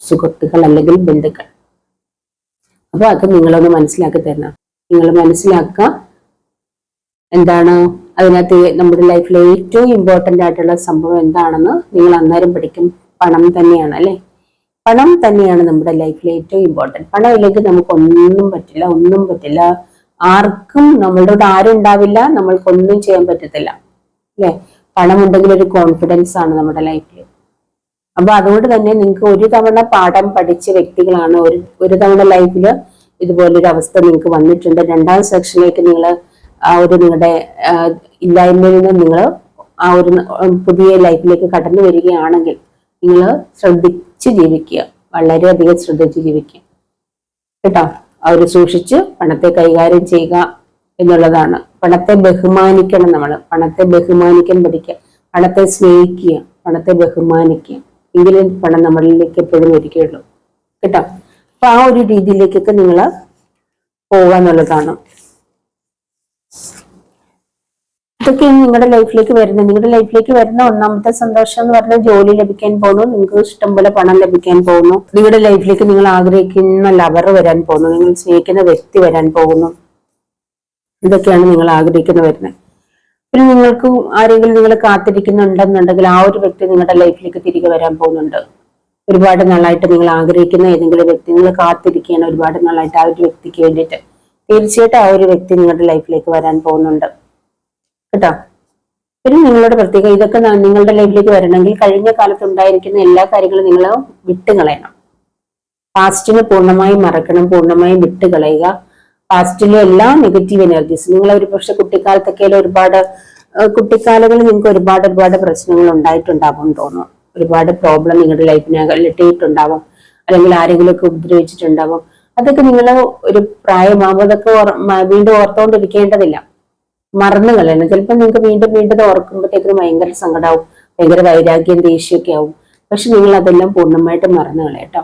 സുഹൃത്തുക്കൾ അല്ലെങ്കിൽ ബന്ധുക്കൾ. അപ്പൊ അത് നിങ്ങളൊന്ന് മനസ്സിലാക്കി തരണം. നിങ്ങൾ മനസ്സിലാക്കുക എന്താണ് അതിനകത്ത് നമ്മുടെ ലൈഫിലെ ഏറ്റവും ഇമ്പോർട്ടന്റ് ആയിട്ടുള്ള സംഭവം എന്താണെന്ന് നിങ്ങൾ അന്നേരം പഠിക്കും. പണം തന്നെയാണ് അല്ലെ. പണം തന്നെയാണ് നമ്മുടെ ലൈഫിലെ ഏറ്റവും ഇമ്പോർട്ടന്റ്. പണം ഇല്ലെങ്കിൽ നമുക്ക് ഒന്നും പറ്റില്ല. ആർക്കും നമ്മളുടെ ആരും ഉണ്ടാവില്ല, നമ്മൾക്കൊന്നും ചെയ്യാൻ പറ്റത്തില്ല അല്ലെ. പണം ഉണ്ടെങ്കിൽ ഒരു കോൺഫിഡൻസ് ആണ് നമ്മുടെ ലൈഫിൽ. അപ്പൊ അതുകൊണ്ട് തന്നെ നിങ്ങൾക്ക് ഒരു തവണ പാഠം പഠിച്ച വ്യക്തികളാണ്. ഒരു തവണ ലൈഫിൽ ഇതുപോലൊരു അവസ്ഥ നിങ്ങൾക്ക് വന്നിട്ടുണ്ട്. രണ്ടാം സെക്ഷനിലേക്ക് നിങ്ങൾ ആ ഒരു നിങ്ങളുടെ ഇല്ലായ്മയിൽ നിന്ന് നിങ്ങൾ ആ ഒരു പുതിയ ലൈഫിലേക്ക് കടന്നു വരികയാണെങ്കിൽ നിങ്ങൾ ശ്രദ്ധിച്ച് ജീവിക്കുക, വളരെയധികം ശ്രദ്ധിച്ച് ജീവിക്കുക കേട്ടോ. അവർ സൂക്ഷിച്ച് പണത്തെ കൈകാര്യം ചെയ്യുക എന്നുള്ളതാണ്. പണത്തെ ബഹുമാനിക്കണം. പണത്തെ ബഹുമാനിക്കാൻ പഠിക്കുക, പണത്തെ സ്നേഹിക്കുക, പണത്തെ ബഹുമാനിക്കുക. എങ്കിലും പണം നമ്മളിലേക്ക് എപ്പോഴും വരികയുള്ളൂ കേട്ടോ. അപ്പൊ ആ ഒരു രീതിയിലേക്കൊക്കെ നിങ്ങൾ പോവുക എന്നുള്ളതാണ്. ഇതൊക്കെ നിങ്ങളുടെ ലൈഫിലേക്ക് വരുന്ന ഒന്നാമത്തെ സന്തോഷം എന്ന് പറഞ്ഞാൽ ജോലി ലഭിക്കാൻ പോകുന്നു, നിങ്ങൾക്ക് ഇഷ്ടംപോലെ പണം ലഭിക്കാൻ പോകുന്നു, നിങ്ങളുടെ ലൈഫിലേക്ക് നിങ്ങൾ ആഗ്രഹിക്കുന്ന ലവർ വരാൻ പോകുന്നു, നിങ്ങൾ സ്നേഹിക്കുന്ന വ്യക്തി വരാൻ പോകുന്നു. ഇതൊക്കെയാണ് നിങ്ങൾ വരുന്നത്. പിന്നെ നിങ്ങൾക്ക് ആരെങ്കിലും നിങ്ങൾ കാത്തിരിക്കുന്നുണ്ടെന്നുണ്ടെങ്കിൽ ആ ഒരു വ്യക്തി നിങ്ങളുടെ ലൈഫിലേക്ക് തിരികെ വരാൻ പോകുന്നുണ്ട്. ഒരുപാട് നാളായിട്ട് നിങ്ങൾ ആഗ്രഹിക്കുന്ന ഏതെങ്കിലും വ്യക്തി നിങ്ങൾ കാത്തിരിക്കുകയാണ്, ഒരുപാട് നാളായിട്ട് ആ ഒരു വ്യക്തിക്ക് വേണ്ടിയിട്ട്. തീർച്ചയായിട്ടും ആ ഒരു വ്യക്തി നിങ്ങളുടെ ലൈഫിലേക്ക് വരാൻ പോകുന്നുണ്ട് കേട്ടോ. പിന്നെ നിങ്ങളുടെ പ്രത്യേക ഇതൊക്കെ നിങ്ങളുടെ ലൈഫിലേക്ക് വരണമെങ്കിൽ കഴിഞ്ഞ കാലത്ത് ഉണ്ടായിരിക്കുന്ന എല്ലാ കാര്യങ്ങളും നിങ്ങൾ വിട്ടുകളയണം. പാസ്റ്റിനെ പൂർണ്ണമായും മറക്കണം, പൂർണ്ണമായും വിട്ടുകളയുക. പാസ്റ്റിലെ എല്ലാ നെഗറ്റീവ് എനർജീസ് നിങ്ങൾ ഒരു പക്ഷെ കുട്ടിക്കാലത്തൊക്കെ കുട്ടിക്കാലങ്ങളിൽ നിങ്ങൾക്ക് ഒരുപാട് പ്രശ്നങ്ങൾ ഉണ്ടായിട്ടുണ്ടാവും തോന്നുന്നു. ഒരുപാട് പ്രോബ്ലം നിങ്ങളുടെ ലൈഫിനെ അലട്ടിയിട്ടുണ്ടാവും, അല്ലെങ്കിൽ ആരെങ്കിലും ഒക്കെ ഉപദ്രവിച്ചിട്ടുണ്ടാവും. അതൊക്കെ നിങ്ങൾ ഒരു പ്രായമാകുമ്പോൾ അതൊക്കെ വീണ്ടും ഓർത്തുകൊണ്ടിരിക്കേണ്ടതില്ല, മറന്നു കളയണം. ചിലപ്പോൾ നിങ്ങൾക്ക് വീണ്ടും ഓർക്കുമ്പോഴത്തേക്കും ഭയങ്കര സങ്കടമാവും, ഭയങ്കര വൈരാഗ്യം, ദേഷ്യമൊക്കെ ആവും. പക്ഷെ നിങ്ങൾ അതെല്ലാം പൂർണ്ണമായിട്ട് മറന്നു കളയട്ടോ.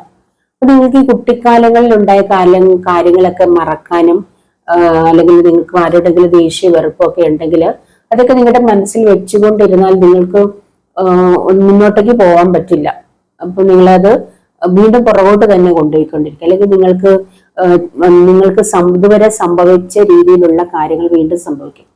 അപ്പൊ നിങ്ങൾക്ക് ഈ കുട്ടിക്കാലങ്ങളിൽ ഉണ്ടായ കാര്യങ്ങളൊക്കെ മറക്കാനും അല്ലെങ്കിൽ നിങ്ങൾക്ക് ആരോടെങ്കിലും ദേഷ്യ വെറുപ്പൊക്കെ ഉണ്ടെങ്കിൽ അതൊക്കെ നിങ്ങളുടെ മനസ്സിൽ വെച്ചുകൊണ്ടിരുന്നാൽ നിങ്ങൾക്ക് മുന്നോട്ടേക്ക് പോകാൻ പറ്റില്ല. അപ്പൊ നിങ്ങളത് വീണ്ടും പുറകോട്ട് തന്നെ കൊണ്ടുപോയിക്കൊണ്ടിരിക്കും, അല്ലെങ്കിൽ നിങ്ങൾക്ക് ഇതുവരെ സംഭവിച്ച രീതിയിലുള്ള കാര്യങ്ങൾ വീണ്ടും സംഭവിക്കും.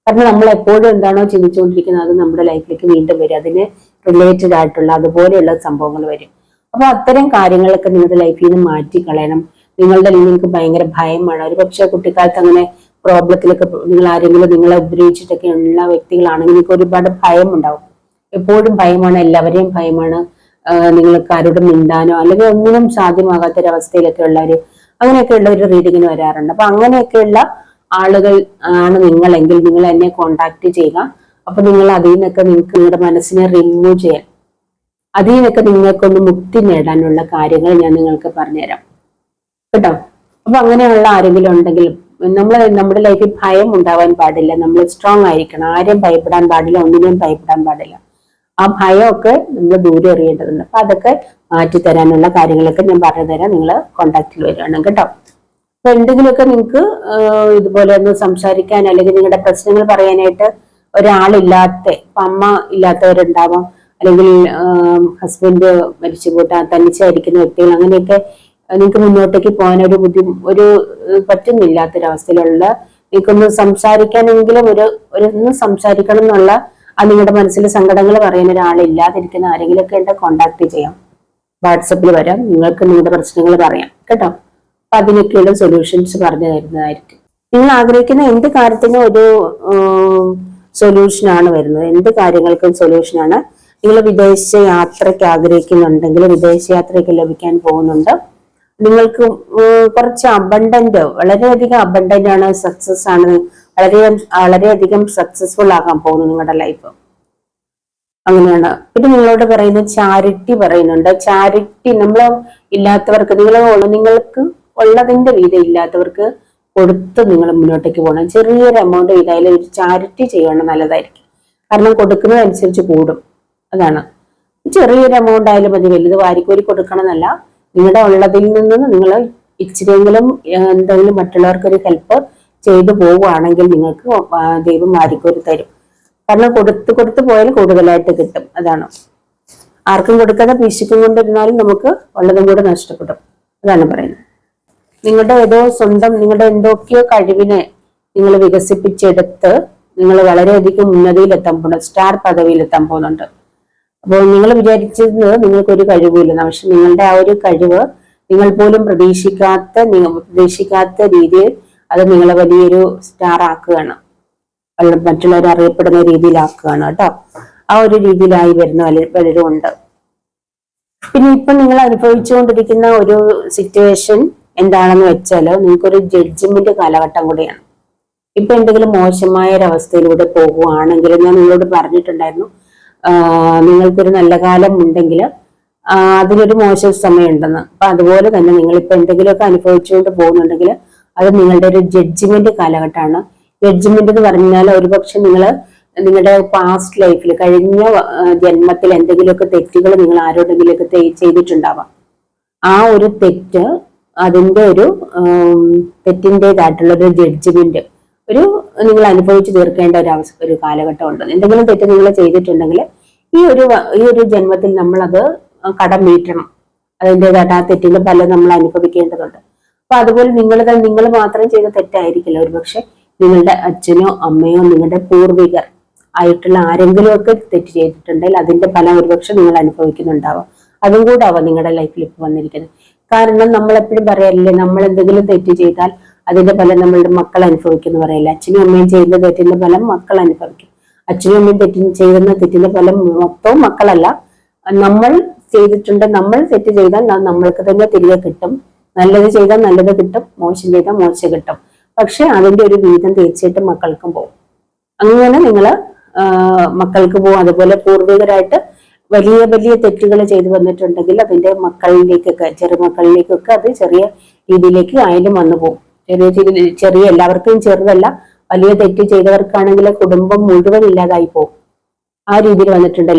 കാരണം നമ്മൾ എപ്പോഴും എന്താണോ ചിന്തിച്ചുകൊണ്ടിരിക്കുന്നത് അത് നമ്മുടെ ലൈഫിലേക്ക് വീണ്ടും വരും, അതിന് റിലേറ്റഡ് ആയിട്ടുള്ള അതുപോലെയുള്ള സംഭവങ്ങൾ വരും. അപ്പൊ അത്തരം കാര്യങ്ങളൊക്കെ നിങ്ങളുടെ ലൈഫിൽ നിന്ന് മാറ്റിക്കളയണം. നിങ്ങൾക്ക് ഭയങ്കര ഭയമാണ്, ഒരു പക്ഷെ കുട്ടിക്കാലത്ത് അങ്ങനെ പ്രോബ്ലത്തിലൊക്കെ നിങ്ങൾ ആരെങ്കിലും നിങ്ങളെ ഉപദ്രവിച്ചിട്ടൊക്കെ ഉള്ള വ്യക്തികളാണെങ്കിൽ നിങ്ങൾക്ക് ഒരുപാട് ഭയം ഉണ്ടാവും. എപ്പോഴും ഭയമാണ്, എല്ലാവരെയും ഭയമാണ്, നിങ്ങൾക്ക് ആരോടും മിണ്ടാനോ അല്ലെങ്കിൽ ഒന്നിനും സാധ്യമാകാത്തൊരവസ്ഥയിലൊക്കെ ഉള്ളവര് അങ്ങനെയൊക്കെയുള്ള ഒരു റീഡിങ്ങിന് വരാറുണ്ട്. അപ്പൊ അങ്ങനെയൊക്കെയുള്ള ആളുകൾ ആണ് നിങ്ങളെങ്കിൽ നിങ്ങൾ എന്നെ കോണ്ടാക്ട് ചെയ്യുക. അപ്പൊ നിങ്ങൾ അതിൽ നിന്നൊക്കെ നിങ്ങൾക്ക് നിങ്ങളുടെ മനസ്സിനെ റിമൂവ് ചെയ്യാൻ, അതിൽ നിന്നൊക്കെ നിങ്ങൾക്കൊന്ന് മുക്തി നേടാനുള്ള കാര്യങ്ങൾ ഞാൻ നിങ്ങൾക്ക് പറഞ്ഞുതരാം കേട്ടോ. അപ്പൊ അങ്ങനെയുള്ള ആരെങ്കിലും ഉണ്ടെങ്കിൽ നമ്മുടെ ലൈഫിൽ ഭയം ഉണ്ടാവാൻ പാടില്ല, നമ്മൾ സ്ട്രോങ് ആയിരിക്കണം, ആരെയും ഭയപ്പെടാൻ പാടില്ല, ഒന്നിനെയും ഭയപ്പെടാൻ പാടില്ല. ആ ഭയമൊക്കെ നമ്മൾ ദൂരെ എറിയേണ്ടതുണ്ട്. അപ്പൊ അതൊക്കെ മാറ്റിത്തരാനുള്ള കാര്യങ്ങളൊക്കെ ഞാൻ പറഞ്ഞു തരാം, നിങ്ങൾ കോണ്ടാക്റ്റിൽ വരികയാണ് കേട്ടോ. അപ്പൊ എന്തെങ്കിലുമൊക്കെ നിങ്ങൾക്ക് ഇതുപോലെ ഒന്ന് സംസാരിക്കാൻ അല്ലെങ്കിൽ നിങ്ങളുടെ പ്രശ്നങ്ങൾ പറയാനായിട്ട് ഒരാളില്ലാത്ത, ഇപ്പൊ അമ്മ ഇല്ലാത്തവരുണ്ടാവാം, അല്ലെങ്കിൽ ഹസ്ബൻഡ് മരിച്ചു പോയിട്ട് തനിച്ചായിരിക്കുന്ന വ്യക്തികൾ, അങ്ങനെയൊക്കെ നിങ്ങൾക്ക് മുന്നോട്ടേക്ക് പോകാൻ ഒരു പറ്റുന്നില്ലാത്തൊരവസ്ഥയിലുള്ള, നിങ്ങൾക്കൊന്ന് സംസാരിക്കാനെങ്കിലും ഒന്ന് സംസാരിക്കണം എന്നുള്ള നിങ്ങളുടെ മനസ്സിൽ സങ്കടങ്ങൾ പറയാൻ ഒരാളില്ലാതിരിക്കുന്ന ആരെങ്കിലുമൊക്കെ ഉണ്ട്, കോണ്ടാക്ട് ചെയ്യാം, വാട്സപ്പിൽ വരാം, നിങ്ങൾക്ക് നിങ്ങളുടെ പ്രശ്നങ്ങൾ പറയാം കേട്ടോ. അപ്പൊ അതിനൊക്കെയുള്ള സൊല്യൂഷൻസ് പറഞ്ഞു തരുന്നതായിരിക്കും. നിങ്ങൾ ആഗ്രഹിക്കുന്ന എന്ത് കാര്യത്തിനും ഒരു സൊല്യൂഷനാണ് വരുന്നത്, എന്ത് കാര്യങ്ങൾക്കും സൊല്യൂഷനാണ്. നിങ്ങൾ വിദേശ യാത്രയ്ക്ക് ആഗ്രഹിക്കുന്നുണ്ടെങ്കിൽ വിദേശയാത്രയ്ക്ക് ലഭിക്കാൻ പോകുന്നുണ്ട്. നിങ്ങൾക്ക് കുറച്ച് അബണ്ടന്റ്, വളരെയധികം അബണ്ടന്റ് ആണ്, സക്സസ് ആണ്, വളരെയധികം സക്സസ്ഫുൾ ആകാൻ പോകുന്നു നിങ്ങളുടെ ലൈഫ്. അങ്ങനെയാണ്. പിന്നെ നിങ്ങളോട് പറയുന്ന ചാരിറ്റി പറയുന്നുണ്ട്. ചാരിറ്റി നമ്മൾ ഇല്ലാത്തവർക്ക്, നിങ്ങൾക്ക് ഉള്ളതിന്റെ വീതം ഇല്ലാത്തവർക്ക് കൊടുത്ത് നിങ്ങൾ മുന്നോട്ടേക്ക് പോകണം. ചെറിയൊരു എമൗണ്ട് ചെയ്താലും ഒരു ചാരിറ്റി ചെയ്യണം, നല്ലതായിരിക്കും. കാരണം കൊടുക്കുന്നതനുസരിച്ച് കൂടും, അതാണ്. ചെറിയൊരു എമൗണ്ട് ആയാലും മതി, വലുത് വാരിക്കോരി കൊടുക്കണം എന്നല്ല. നിങ്ങളുടെ ഉള്ളതിൽ നിന്ന് നിങ്ങൾ ഇച്ചിരിയെങ്കിലും എന്തെങ്കിലും മറ്റുള്ളവർക്കൊരു ഹെൽപ്പ് ചെയ്തു പോവുകയാണെങ്കിൽ നിങ്ങൾക്ക് ദൈവം വാരിക്കോരി തരും. കാരണം കൊടുത്തു പോയാൽ കൂടുതലായിട്ട് കിട്ടും, അതാണ്. ആർക്കും കൊടുക്കാതെ പിശുക്കും കൊണ്ടിരുന്നാലും നമുക്ക് ഉള്ളതും കൂടെ നഷ്ടപ്പെടും, അതാണ് പറയുന്നത്. നിങ്ങളുടെ എന്തൊക്കെയോ കഴിവിനെ നിങ്ങൾ വികസിപ്പിച്ചെടുത്ത് നിങ്ങൾ വളരെയധികം ഉന്നതിയിലെത്താൻ പോകുന്നു, സ്റ്റാർ പദവിയിലെത്താൻ പോകുന്നുണ്ട്. അപ്പോൾ നിങ്ങൾ വിചാരിച്ചിരുന്നത് നിങ്ങൾക്കൊരു കഴിവില്ല, പക്ഷെ നിങ്ങളുടെ ആ ഒരു കഴിവ് നിങ്ങൾ പോലും പ്രതീക്ഷിക്കാത്ത രീതിയിൽ അത് നിങ്ങളെ വലിയൊരു സ്റ്റാർ ആക്കുകയാണ്, മറ്റുള്ളവർ അറിയപ്പെടുന്ന രീതിയിലാക്കുകയാണ് കേട്ടോ. ആ ഒരു രീതിയിലായി വരുന്ന പലരും ഉണ്ട്. പിന്നെ ഇപ്പൊ നിങ്ങൾ അനുഭവിച്ചുകൊണ്ടിരിക്കുന്ന ഒരു സിറ്റുവേഷൻ എന്താണെന്ന് വെച്ചാൽ നിങ്ങൾക്കൊരു ജഡ്ജ്മെന്റ് കാലഘട്ടം കൂടിയാണ്. ഇപ്പൊ എന്തെങ്കിലും മോശമായ ഒരവസ്ഥയിലൂടെ പോകുവാണെങ്കിൽ, ഞാൻ നിങ്ങളോട് പറഞ്ഞിട്ടുണ്ടായിരുന്നു, നിങ്ങൾക്കൊരു നല്ല കാലം ഉണ്ടെങ്കിൽ അതിനൊരു മോശം സമയം ഉണ്ടെന്ന്. അപ്പൊ അതുപോലെ തന്നെ നിങ്ങളിപ്പോ എന്തെങ്കിലുമൊക്കെ അനുഭവിച്ചുകൊണ്ട് പോകുന്നുണ്ടെങ്കിൽ അത് നിങ്ങളുടെ ഒരു ജഡ്ജ്മെന്റ് കാലഘട്ടമാണ്. ജഡ്ജ്മെന്റ് എന്ന് പറഞ്ഞാൽ ഒരുപക്ഷെ നിങ്ങളുടെ പാസ്റ്റ് ലൈഫിൽ, കഴിഞ്ഞ ജന്മത്തിൽ എന്തെങ്കിലുമൊക്കെ തെറ്റുകൾ നിങ്ങൾ ആരോടെങ്കിലുമൊക്കെ ചെയ്തിട്ടുണ്ടാവാം. ആ ഒരു തെറ്റ്, അതിന്റെ ഒരു തെറ്റിൻ്റെതായിട്ടുള്ള ഒരു ജഡ്ജ്മെന്റ് നിങ്ങൾ അനുഭവിച്ചു തീർക്കേണ്ട ഒരു കാലഘട്ടം ഉണ്ട്. എന്തെങ്കിലും തെറ്റ് നിങ്ങൾ ചെയ്തിട്ടുണ്ടെങ്കിൽ ഈ ഒരു ജന്മത്തിൽ നമ്മളത് കടം വീട്ടണം, അതിൻ്റെതായിട്ട് ആ തെറ്റിന്റെ ഫലം നമ്മൾ അനുഭവിക്കേണ്ടതുണ്ട്. അപ്പൊ അതുപോലെ നിങ്ങൾ മാത്രം ചെയ്ത തെറ്റായിരിക്കില്ല, ഒരുപക്ഷെ നിങ്ങളുടെ അച്ഛനോ അമ്മയോ നിങ്ങളുടെ പൂർവികർ ആയിട്ടുള്ള ആരെങ്കിലും ഒക്കെ തെറ്റ് ചെയ്തിട്ടുണ്ടെങ്കിൽ അതിന്റെ ഫലം ഒരുപക്ഷെ നിങ്ങൾ അനുഭവിക്കുന്നുണ്ടാവാം. അതും കൂടെ ആവാം നിങ്ങളുടെ ലൈഫിൽ ഇപ്പൊ വന്നിരിക്കുന്നത്. കാരണം നമ്മൾ എപ്പോഴും പറയല്ലേ, നമ്മൾ എന്തെങ്കിലും തെറ്റ് ചെയ്താൽ അതിന്റെ ഫലം നമ്മളുടെ മക്കൾ അനുഭവിക്കുന്നു പറയില്ല. അച്ഛനും അമ്മയും ചെയ്യുന്ന തെറ്റിന്റെ ഫലം മക്കൾ അനുഭവിക്കും. അച്ഛനും അമ്മയും ചെയ്യുന്ന തെറ്റിന്റെ ഫലം മൊത്തവും മക്കളല്ല, നമ്മൾ തെറ്റ് ചെയ്താൽ നമ്മൾക്ക് തന്നെ തിരികെ കിട്ടും. നല്ലത് ചെയ്താൽ നല്ലത് കിട്ടും, മോശം ചെയ്താൽ മോശം കിട്ടും. പക്ഷെ അതിന്റെ ഒരു വീതം തീർച്ചയായിട്ടും മക്കൾക്കും പോകും. അങ്ങനെ മക്കൾക്ക് പോകും. അതുപോലെ പൂർവികരായിട്ട് വലിയ വലിയ തെറ്റുകൾ ചെയ്തു വന്നിട്ടുണ്ടെങ്കിൽ അതിന്റെ മക്കളിലേക്കൊക്കെ, ചെറുമക്കളിലേക്കൊക്കെ അത് ചെറിയ രീതിയിലേക്ക് ആയാലും വന്നു പോകും. ചെറിയ എല്ലാവർക്കും ചെറുതല്ല, വലിയ തെറ്റ് ചെയ്തവർക്കാണെങ്കിൽ കുടുംബം മുഴുവൻ ഇല്ലാതായി പോകും. ആ രീതിയിൽ വന്നിട്ടുണ്ട്.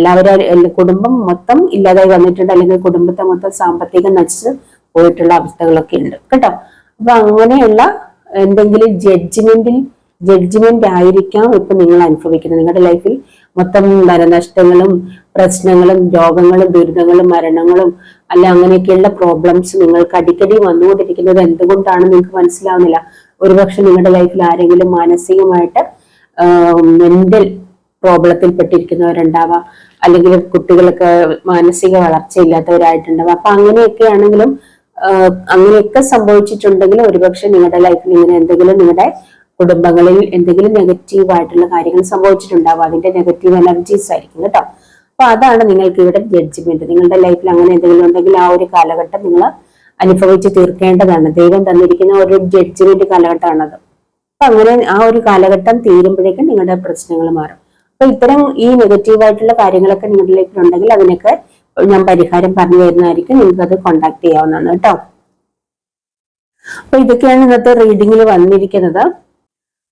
കുടുംബം മൊത്തം ഇല്ലാതായി വന്നിട്ടുണ്ട്, അല്ലെങ്കിൽ കുടുംബത്തെ മൊത്തം സാമ്പത്തികം നശിച്ച് പോയിട്ടുള്ള അവസ്ഥകളൊക്കെ ഉണ്ട് കേട്ടോ. അപ്പൊ അങ്ങനെയുള്ള എന്തെങ്കിലും ജഡ്ജ്മെന്റ് ആയിരിക്കാം ഇപ്പൊ നിങ്ങൾ അനുഭവിക്കുന്നത്. നിങ്ങളുടെ ലൈഫിൽ മൊത്തം ധനനഷ്ടങ്ങളും പ്രശ്നങ്ങളും രോഗങ്ങളും ദുരിതങ്ങളും മരണങ്ങളും അല്ല അങ്ങനെയൊക്കെയുള്ള പ്രോബ്ലംസ് നിങ്ങൾക്ക് അടിക്കടി വന്നുകൊണ്ടിരിക്കുന്നത് എന്തുകൊണ്ടാണ് നിങ്ങൾക്ക് മനസ്സിലാവുന്നില്ല. ഒരുപക്ഷെ നിങ്ങളുടെ ലൈഫിൽ ആരെങ്കിലും മാനസികമായിട്ട് മെന്റൽ പ്രോബ്ലത്തിൽ പെട്ടിരിക്കുന്നവരുണ്ടാവാം, അല്ലെങ്കിൽ കുട്ടികളൊക്കെ മാനസിക വളർച്ചയില്ലാത്തവരായിട്ടുണ്ടാവാം. അപ്പൊ അങ്ങനെയൊക്കെ ആണെങ്കിലും അങ്ങനെയൊക്കെ സംഭവിച്ചിട്ടുണ്ടെങ്കിൽ ഒരുപക്ഷെ നിങ്ങളുടെ ലൈഫിൽ ഇങ്ങനെ എന്തെങ്കിലും നിങ്ങളുടെ കുടുംബങ്ങളിൽ എന്തെങ്കിലും നെഗറ്റീവ് ആയിട്ടുള്ള കാര്യങ്ങൾ സംഭവിച്ചിട്ടുണ്ടാവും. അതിന്റെ നെഗറ്റീവ് എനർജീസ് ആയിരിക്കും കേട്ടോ. അപ്പൊ അതാണ് നിങ്ങൾക്ക് ഇവിടെ ജഡ്ജ്മെന്റ്. നിങ്ങളുടെ ലൈഫിൽ അങ്ങനെ എന്തെങ്കിലും ഉണ്ടെങ്കിൽ ആ ഒരു കാലഘട്ടം നിങ്ങൾ അനുഭവിച്ച് തീർക്കേണ്ടതാണ്. ദൈവം തന്നിരിക്കുന്ന ഒരു ജഡ്ജ്മെന്റ് കാലഘട്ടമാണത്. അപ്പൊ അങ്ങനെ ആ ഒരു കാലഘട്ടം തീരുമ്പോഴേക്കും നിങ്ങളുടെ പ്രശ്നങ്ങൾ മാറും. അപ്പൊ ഇത്തരം ഈ നെഗറ്റീവായിട്ടുള്ള കാര്യങ്ങളൊക്കെ നിങ്ങളുടെ ലൈഫിൽ ഉണ്ടെങ്കിൽ അതിനൊക്കെ ഞാൻ പരിഹാരം പറഞ്ഞു തരുന്നതായിരിക്കും. നിങ്ങൾക്ക് അത് കോണ്ടാക്ട് ചെയ്യാവുന്നതാണ് കേട്ടോ. അപ്പൊ ഇതൊക്കെയാണ് ഇന്നത്തെ റീഡിങ്ങിൽ വന്നിരിക്കുന്നത്.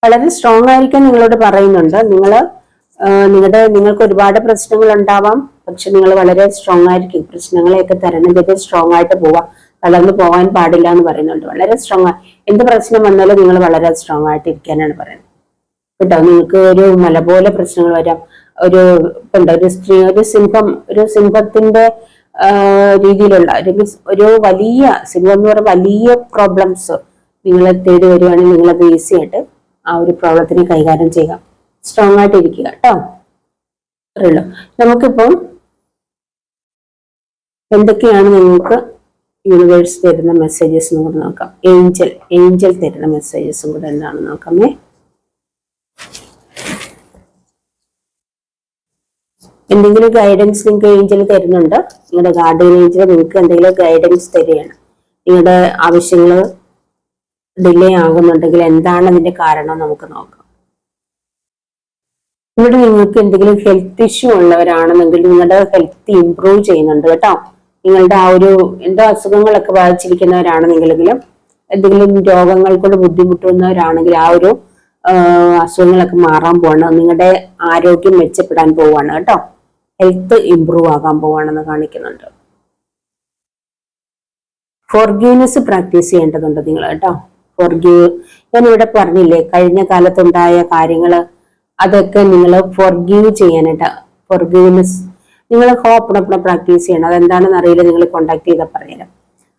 വളരെ സ്ട്രോങ് ആയിരിക്കാൻ നിങ്ങളോട് പറയുന്നുണ്ട്. നിങ്ങൾക്ക് ഒരുപാട് പ്രശ്നങ്ങൾ ഉണ്ടാവാം, പക്ഷെ നിങ്ങൾ വളരെ സ്ട്രോങ് ആയിരിക്കും. പ്രശ്നങ്ങളെയൊക്കെ തരണം ചെയ്ത് സ്ട്രോങ് ആയിട്ട് പോവാം. തളർന്നു പോകാൻ പാടില്ല എന്ന് പറയുന്നുണ്ട്. വളരെ സ്ട്രോങ് എന്ത് പ്രശ്നം വന്നാലും നിങ്ങൾ വളരെ സ്ട്രോങ് ആയിട്ട് ഇരിക്കാനാണ് പറയുന്നത് കേട്ടോ. നിങ്ങൾക്ക് ഒരു മല പോലെ പ്രശ്നങ്ങൾ വരാം. ഒരു സിംഹത്തിന്റെ രീതിയിലുള്ള ഒരു വലിയ സിംഹം എന്ന് പറയുന്ന വലിയ പ്രോബ്ലംസ് നിങ്ങളെ തേടി വരികയാണെങ്കിൽ നിങ്ങളത് ഈസി ആയിട്ട് ആ ഒരു പ്രോബ്ലത്തിനെ കൈകാര്യം ചെയ്യുക. സ്ട്രോങ് ആയിട്ട് ഇരിക്കുക കേട്ടോ. അറിയുള്ളൂ. നമുക്കിപ്പം എന്തൊക്കെയാണ് നിങ്ങൾക്ക് യൂണിവേഴ്സ് തരുന്ന മെസ്സേജസ് കൂടെ നോക്കാം. ഏഞ്ചൽ തരുന്ന മെസ്സേജസും കൂടെ എന്താണെന്ന് നോക്കാമേ. എന്തെങ്കിലും ഗൈഡൻസ് നിങ്ങൾക്ക് ഏഞ്ചൽ തരുന്നുണ്ട്. നിങ്ങളുടെ ഗാർഡിയൻ ഏഞ്ചൽ നിങ്ങൾക്ക് എന്തെങ്കിലും ഗൈഡൻസ് തരികയാണ്. നിങ്ങളുടെ ആവശ്യങ്ങൾ ഡിലേ ആകുന്നുണ്ടെങ്കിൽ എന്താണ് അതിന്റെ കാരണം നമുക്ക് നോക്കാം. ഇവിടെ നിങ്ങൾക്ക് എന്തെങ്കിലും ഹെൽത്ത് ഇഷ്യൂ ഉള്ളവരാണെന്നെങ്കിൽ നിങ്ങളുടെ ഹെൽത്ത് ഇംപ്രൂവ് ചെയ്യുന്നുണ്ട് കേട്ടോ. നിങ്ങളുടെ ആ ഒരു എന്തോ അസുഖങ്ങളൊക്കെ ബാധിച്ചിരിക്കുന്നവരാണെന്നെങ്കിലും എന്തെങ്കിലും രോഗങ്ങൾ കൊണ്ട് ബുദ്ധിമുട്ടുന്നവരാണെങ്കിൽ ആ ഒരു അസുഖങ്ങളൊക്കെ മാറാൻ പോവാണ്. നിങ്ങളുടെ ആരോഗ്യം മെച്ചപ്പെടാൻ പോവാണ് കേട്ടോ. ഹെൽത്ത് ഇംപ്രൂവ് ആകാൻ പോവാണെന്ന് കാണിക്കുന്നുണ്ട്. ഫോർഗീവ്നെസ് പ്രാക്ടീസ് ചെയ്യേണ്ടതുണ്ട് നിങ്ങൾ കേട്ടോ. ഞാൻ ഇവിടെ പറഞ്ഞില്ലേ, കഴിഞ്ഞ കാലത്തുണ്ടായ കാര്യങ്ങള് അതൊക്കെ നിങ്ങൾ ഫോർഗീവ് ചെയ്യാനായിട്ട് ഫോർഗീവ്നെസ് നിങ്ങൾ ഹോപ്പണപ്പണ പ്രാക്ടീസ് ചെയ്യണം. അതെന്താണെന്ന് അറിയില്ല, നിങ്ങൾ കോണ്ടാക്ട് ചെയ്താൽ പറയാം.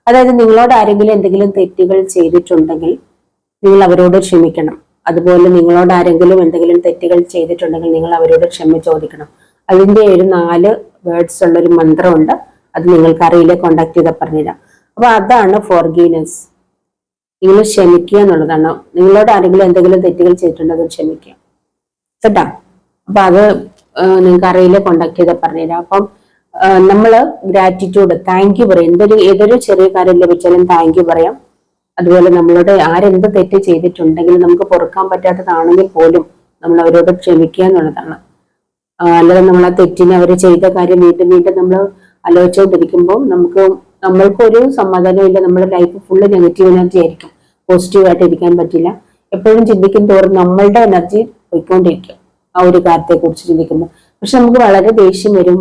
അതായത് നിങ്ങളോട് ആരെങ്കിലും എന്തെങ്കിലും തെറ്റുകൾ ചെയ്തിട്ടുണ്ടെങ്കിൽ നിങ്ങൾ അവരോട് ക്ഷമിക്കണം. അതുപോലെ നിങ്ങളോട് ആരെങ്കിലും എന്തെങ്കിലും തെറ്റുകൾ ചെയ്തിട്ടുണ്ടെങ്കിൽ നിങ്ങൾ അവരോട് ക്ഷമ ചോദിക്കണം. അതിന്റെ ഒരു 4 വേർഡ്സ് ഉള്ള ഒരു മന്ത്രമുണ്ട്. അത് നിങ്ങൾക്ക് അറിയില്ല, കോണ്ടാക്ട് ചെയ്താൽ പറഞ്ഞുതരാം. അപ്പൊ അതാണ് ഫോർഗീവ്നെസ്. നിങ്ങൾ ക്ഷമിക്കുക എന്നുള്ളതാണ്. നിങ്ങളോട് ആരെങ്കിലും എന്തെങ്കിലും തെറ്റുകൾ ചെയ്തിട്ടുണ്ടെങ്കിൽ ക്ഷമിക്കുക കേട്ടോ. അപ്പൊ അത് നിങ്ങൾക്ക് അറിയില്ല, കോണ്ടാക്ട് ചെയ്താൽ പറഞ്ഞുതരാം. അപ്പം നമ്മള് ഗ്രാറ്റിറ്റ്യൂഡ്, താങ്ക് യു പറയാം. ഏതൊരു ചെറിയ കാര്യം ലഭിച്ചാലും താങ്ക് യു പറയാം. അതുപോലെ നമ്മളോട് ആരെന്ത് തെറ്റ് ചെയ്തിട്ടുണ്ടെങ്കിലും നമുക്ക് പൊറുക്കാൻ പറ്റാത്തതാണെങ്കിൽ പോലും നമ്മൾ അവരോട് ക്ഷമിക്കുക എന്നുള്ളതാണ്. അല്ലാതെ നമ്മൾ ആ തെറ്റിനെ അവർ ചെയ്ത കാര്യം വീണ്ടും വീണ്ടും നമ്മൾ ആലോചിച്ചുകൊണ്ടിരിക്കുമ്പോൾ നമ്മൾക്കൊരു സമാധാനം ഇല്ല. നമ്മുടെ ലൈഫ് ഫുള്ള് നെഗറ്റീവ് എനർജി ആയിരിക്കും. പോസിറ്റീവായിട്ട് ഇരിക്കാൻ പറ്റില്ല. എപ്പോഴും ചിന്തിക്കും തോറും നമ്മളുടെ എനർജി പോയിക്കൊണ്ടിരിക്കും ആ ഒരു കാര്യത്തെ കുറിച്ച് ചിന്തിക്കുമ്പോൾ. പക്ഷെ നമുക്ക് വളരെ ദേഷ്യം വരും.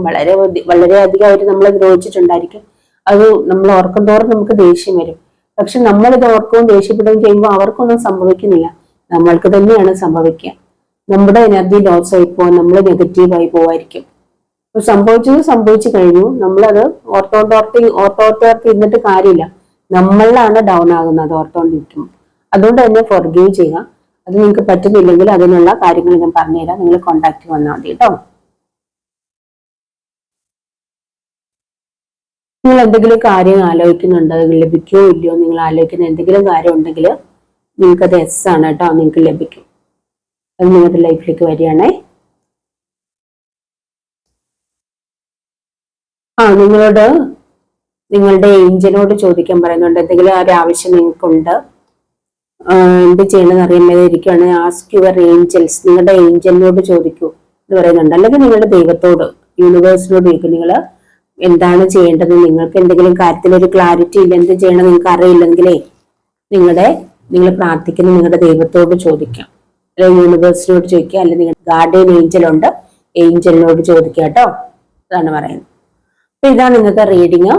വളരെയധികം അവർ നമ്മളെ ദ്രോഹിച്ചിട്ടുണ്ടായിരിക്കും. അത് നമ്മൾ ഓർക്കും തോറും നമുക്ക് ദേഷ്യം വരും. പക്ഷെ നമ്മളിത് ഓർക്കുകയും ദേഷ്യപ്പെടുകയും ചെയ്യുമ്പോൾ അവർക്കൊന്നും സംഭവിക്കുന്നില്ല, നമ്മൾക്ക് തന്നെയാണ് സംഭവിക്കുക. നമ്മുടെ എനർജി ലോസ് ആയി പോവാൻ, നമ്മൾ നെഗറ്റീവായി പോവായിരിക്കും. അപ്പൊ സംഭവിച്ചു കഴിഞ്ഞു. നമ്മളത് ഓർത്തോർത്തി ഇരുന്നിട്ട് കാര്യമില്ല. നമ്മളിലാണ് ഡൗൺ ആകുന്നത് ഓർത്തോണ്ടിരിക്കുമ്പോൾ. അതുകൊണ്ട് തന്നെ ഫോർഗീവ് ചെയ്യുക. അത് നിങ്ങൾക്ക് പറ്റുന്നില്ലെങ്കിൽ അതിനുള്ള കാര്യങ്ങൾ ഞാൻ പറഞ്ഞുതരാം. നിങ്ങൾ കോണ്ടാക്ട് വന്നാൽ മതി കേട്ടോ. നിങ്ങൾ എന്തെങ്കിലും കാര്യം ആലോചിക്കുന്നുണ്ട്, ലഭിക്കോ ഇല്ലയോ നിങ്ങൾ ആലോചിക്കുന്ന എന്തെങ്കിലും കാര്യം ഉണ്ടെങ്കിൽ നിങ്ങൾക്കത് എസ് ആണ് കേട്ടോ, നിങ്ങൾക്ക് ലഭിക്കും. അത് നിങ്ങളുടെ ലൈഫിലേക്ക് വരികയാണേ. നിങ്ങളുടെ ഏഞ്ചലിനോട് ചോദിക്കാൻ പറയുന്നുണ്ട്. എന്തെങ്കിലും ഒരു ആവശ്യം നിങ്ങൾക്കുണ്ട്, എന്ത് ചെയ്യണമെന്ന് അറിയാൻ ഇരിക്കുകയാണ്. ആസ്ക് യുവർ ഏഞ്ചൽസ്, നിങ്ങളുടെ ഏഞ്ചലിനോട് ചോദിക്കൂ എന്ന് പറയുന്നുണ്ട്. അല്ലെങ്കിൽ നിങ്ങളുടെ ദൈവത്തോട്, യൂണിവേഴ്സിനോട് ചോദിക്കും. നിങ്ങൾ എന്താണ് ചെയ്യേണ്ടത്, നിങ്ങൾക്ക് എന്തെങ്കിലും കാര്യത്തിൽ ഒരു ക്ലാരിറ്റി ഇല്ല, എന്ത് ചെയ്യണം നിങ്ങൾക്ക് അറിയില്ലെങ്കിലേ നിങ്ങൾ പ്രാർത്ഥിക്കുന്ന നിങ്ങളുടെ ദൈവത്തോട് ചോദിക്കാം. അല്ലെങ്കിൽ യൂണിവേഴ്സിനോട് ചോദിക്കുക, അല്ലെങ്കിൽ നിങ്ങളുടെ ഗാർഡിയൻ ഏഞ്ചലുണ്ട്, ഏഞ്ചലിനോട് ചോദിക്കുക കേട്ടോ. അതാണ് പറയുന്നത്. അപ്പൊ ഇതാണ് ഇന്നത്തെ റീഡിങ്.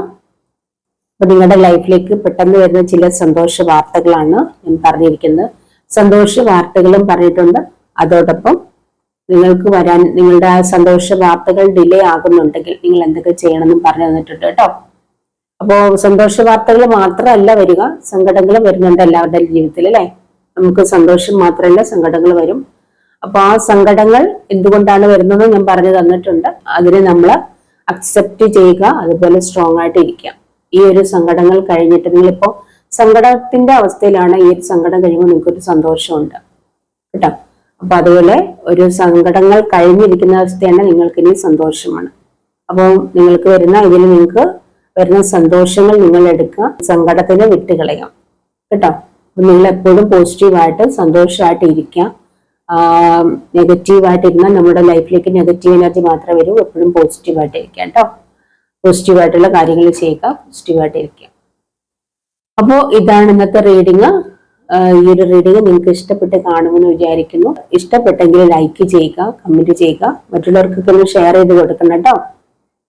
അപ്പൊ നിങ്ങളുടെ ലൈഫിലേക്ക് പെട്ടെന്ന് വരുന്ന ചില സന്തോഷ വാർത്തകളാണ് ഞാൻ പറഞ്ഞിരിക്കുന്നത്. സന്തോഷ വാർത്തകളും പറഞ്ഞിട്ടുണ്ട്. അതോടൊപ്പം നിങ്ങളുടെ ആ സന്തോഷ വാർത്തകൾ ഡിലേ ആകുന്നുണ്ടെങ്കിൽ നിങ്ങൾ എന്തൊക്കെ ചെയ്യണമെന്നും പറഞ്ഞു തന്നിട്ടുണ്ട് കേട്ടോ. അപ്പോ സന്തോഷ വാർത്തകൾ മാത്രമല്ല വരിക, സങ്കടങ്ങളും വരുന്നുണ്ട് എല്ലാവരുടെ ജീവിതത്തിൽ അല്ലെ. നമുക്ക് സന്തോഷം മാത്രമല്ല സങ്കടങ്ങൾ വരും. അപ്പൊ ആ സങ്കടങ്ങൾ എന്തുകൊണ്ടാണ് വരുന്നത് ഞാൻ പറഞ്ഞു തന്നിട്ടുണ്ട്. അതിനെ നമ്മൾ അക്സെപ്റ്റ് ചെയ്യുക, അതുപോലെ സ്ട്രോങ് ആയിട്ട് ഇരിക്കുക. ഈ ഒരു സങ്കടങ്ങൾ കഴിഞ്ഞിട്ട് നിങ്ങളിപ്പോ സങ്കടത്തിന്റെ അവസ്ഥയിലാണ്, ഈ ഒരു സങ്കടം കഴിയുമ്പോൾ നിങ്ങൾക്കൊരു സന്തോഷമുണ്ട് കേട്ടോ. അപ്പൊ അതുപോലെ ഒരു സങ്കടങ്ങൾ കഴിഞ്ഞിരിക്കുന്ന അവസ്ഥയാണ് നിങ്ങൾക്ക് ഇനി സന്തോഷമാണ്. അപ്പോൾ നിങ്ങൾക്ക് നിങ്ങൾക്ക് വരുന്ന സന്തോഷങ്ങൾ നിങ്ങൾ എടുക്കുക, സങ്കടത്തിന് വിട്ടുകളയാം കേട്ടോ. അപ്പൊ നിങ്ങൾ എപ്പോഴും പോസിറ്റീവായിട്ട് സന്തോഷമായിട്ട് ഇരിക്കുക. നെഗറ്റീവായിട്ട് ഇരുന്നാൽ നമ്മുടെ ലൈഫിലേക്ക് നെഗറ്റീവ് എനർജി മാത്രമേ വരൂ. എപ്പോഴും പോസിറ്റീവായിട്ട് ഇരിക്കുക കേട്ടോ. പോസിറ്റീവായിട്ടുള്ള കാര്യങ്ങൾ ചെയ്യുക, പോസിറ്റീവായിട്ട് ഇരിക്കുക. അപ്പോൾ ഇതാണ് ഇന്നത്തെ റീഡിങ്. ഈ ഒരു റീഡിങ് നിങ്ങൾക്ക് ഇഷ്ടപ്പെട്ട് കാണുമെന്ന് വിചാരിക്കുന്നു. ഇഷ്ടപ്പെട്ടെങ്കിൽ ലൈക്ക് ചെയ്യുക, കമന്റ് ചെയ്യുക, മറ്റുള്ളവർക്കൊക്കെ ഒന്ന് ഷെയർ ചെയ്ത് കൊടുക്കണം കേട്ടോ.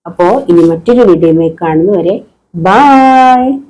അപ്പോ ഇനി മറ്റൊരു വീഡിയോയിൽ കാണുന്നവരെ ബൈ.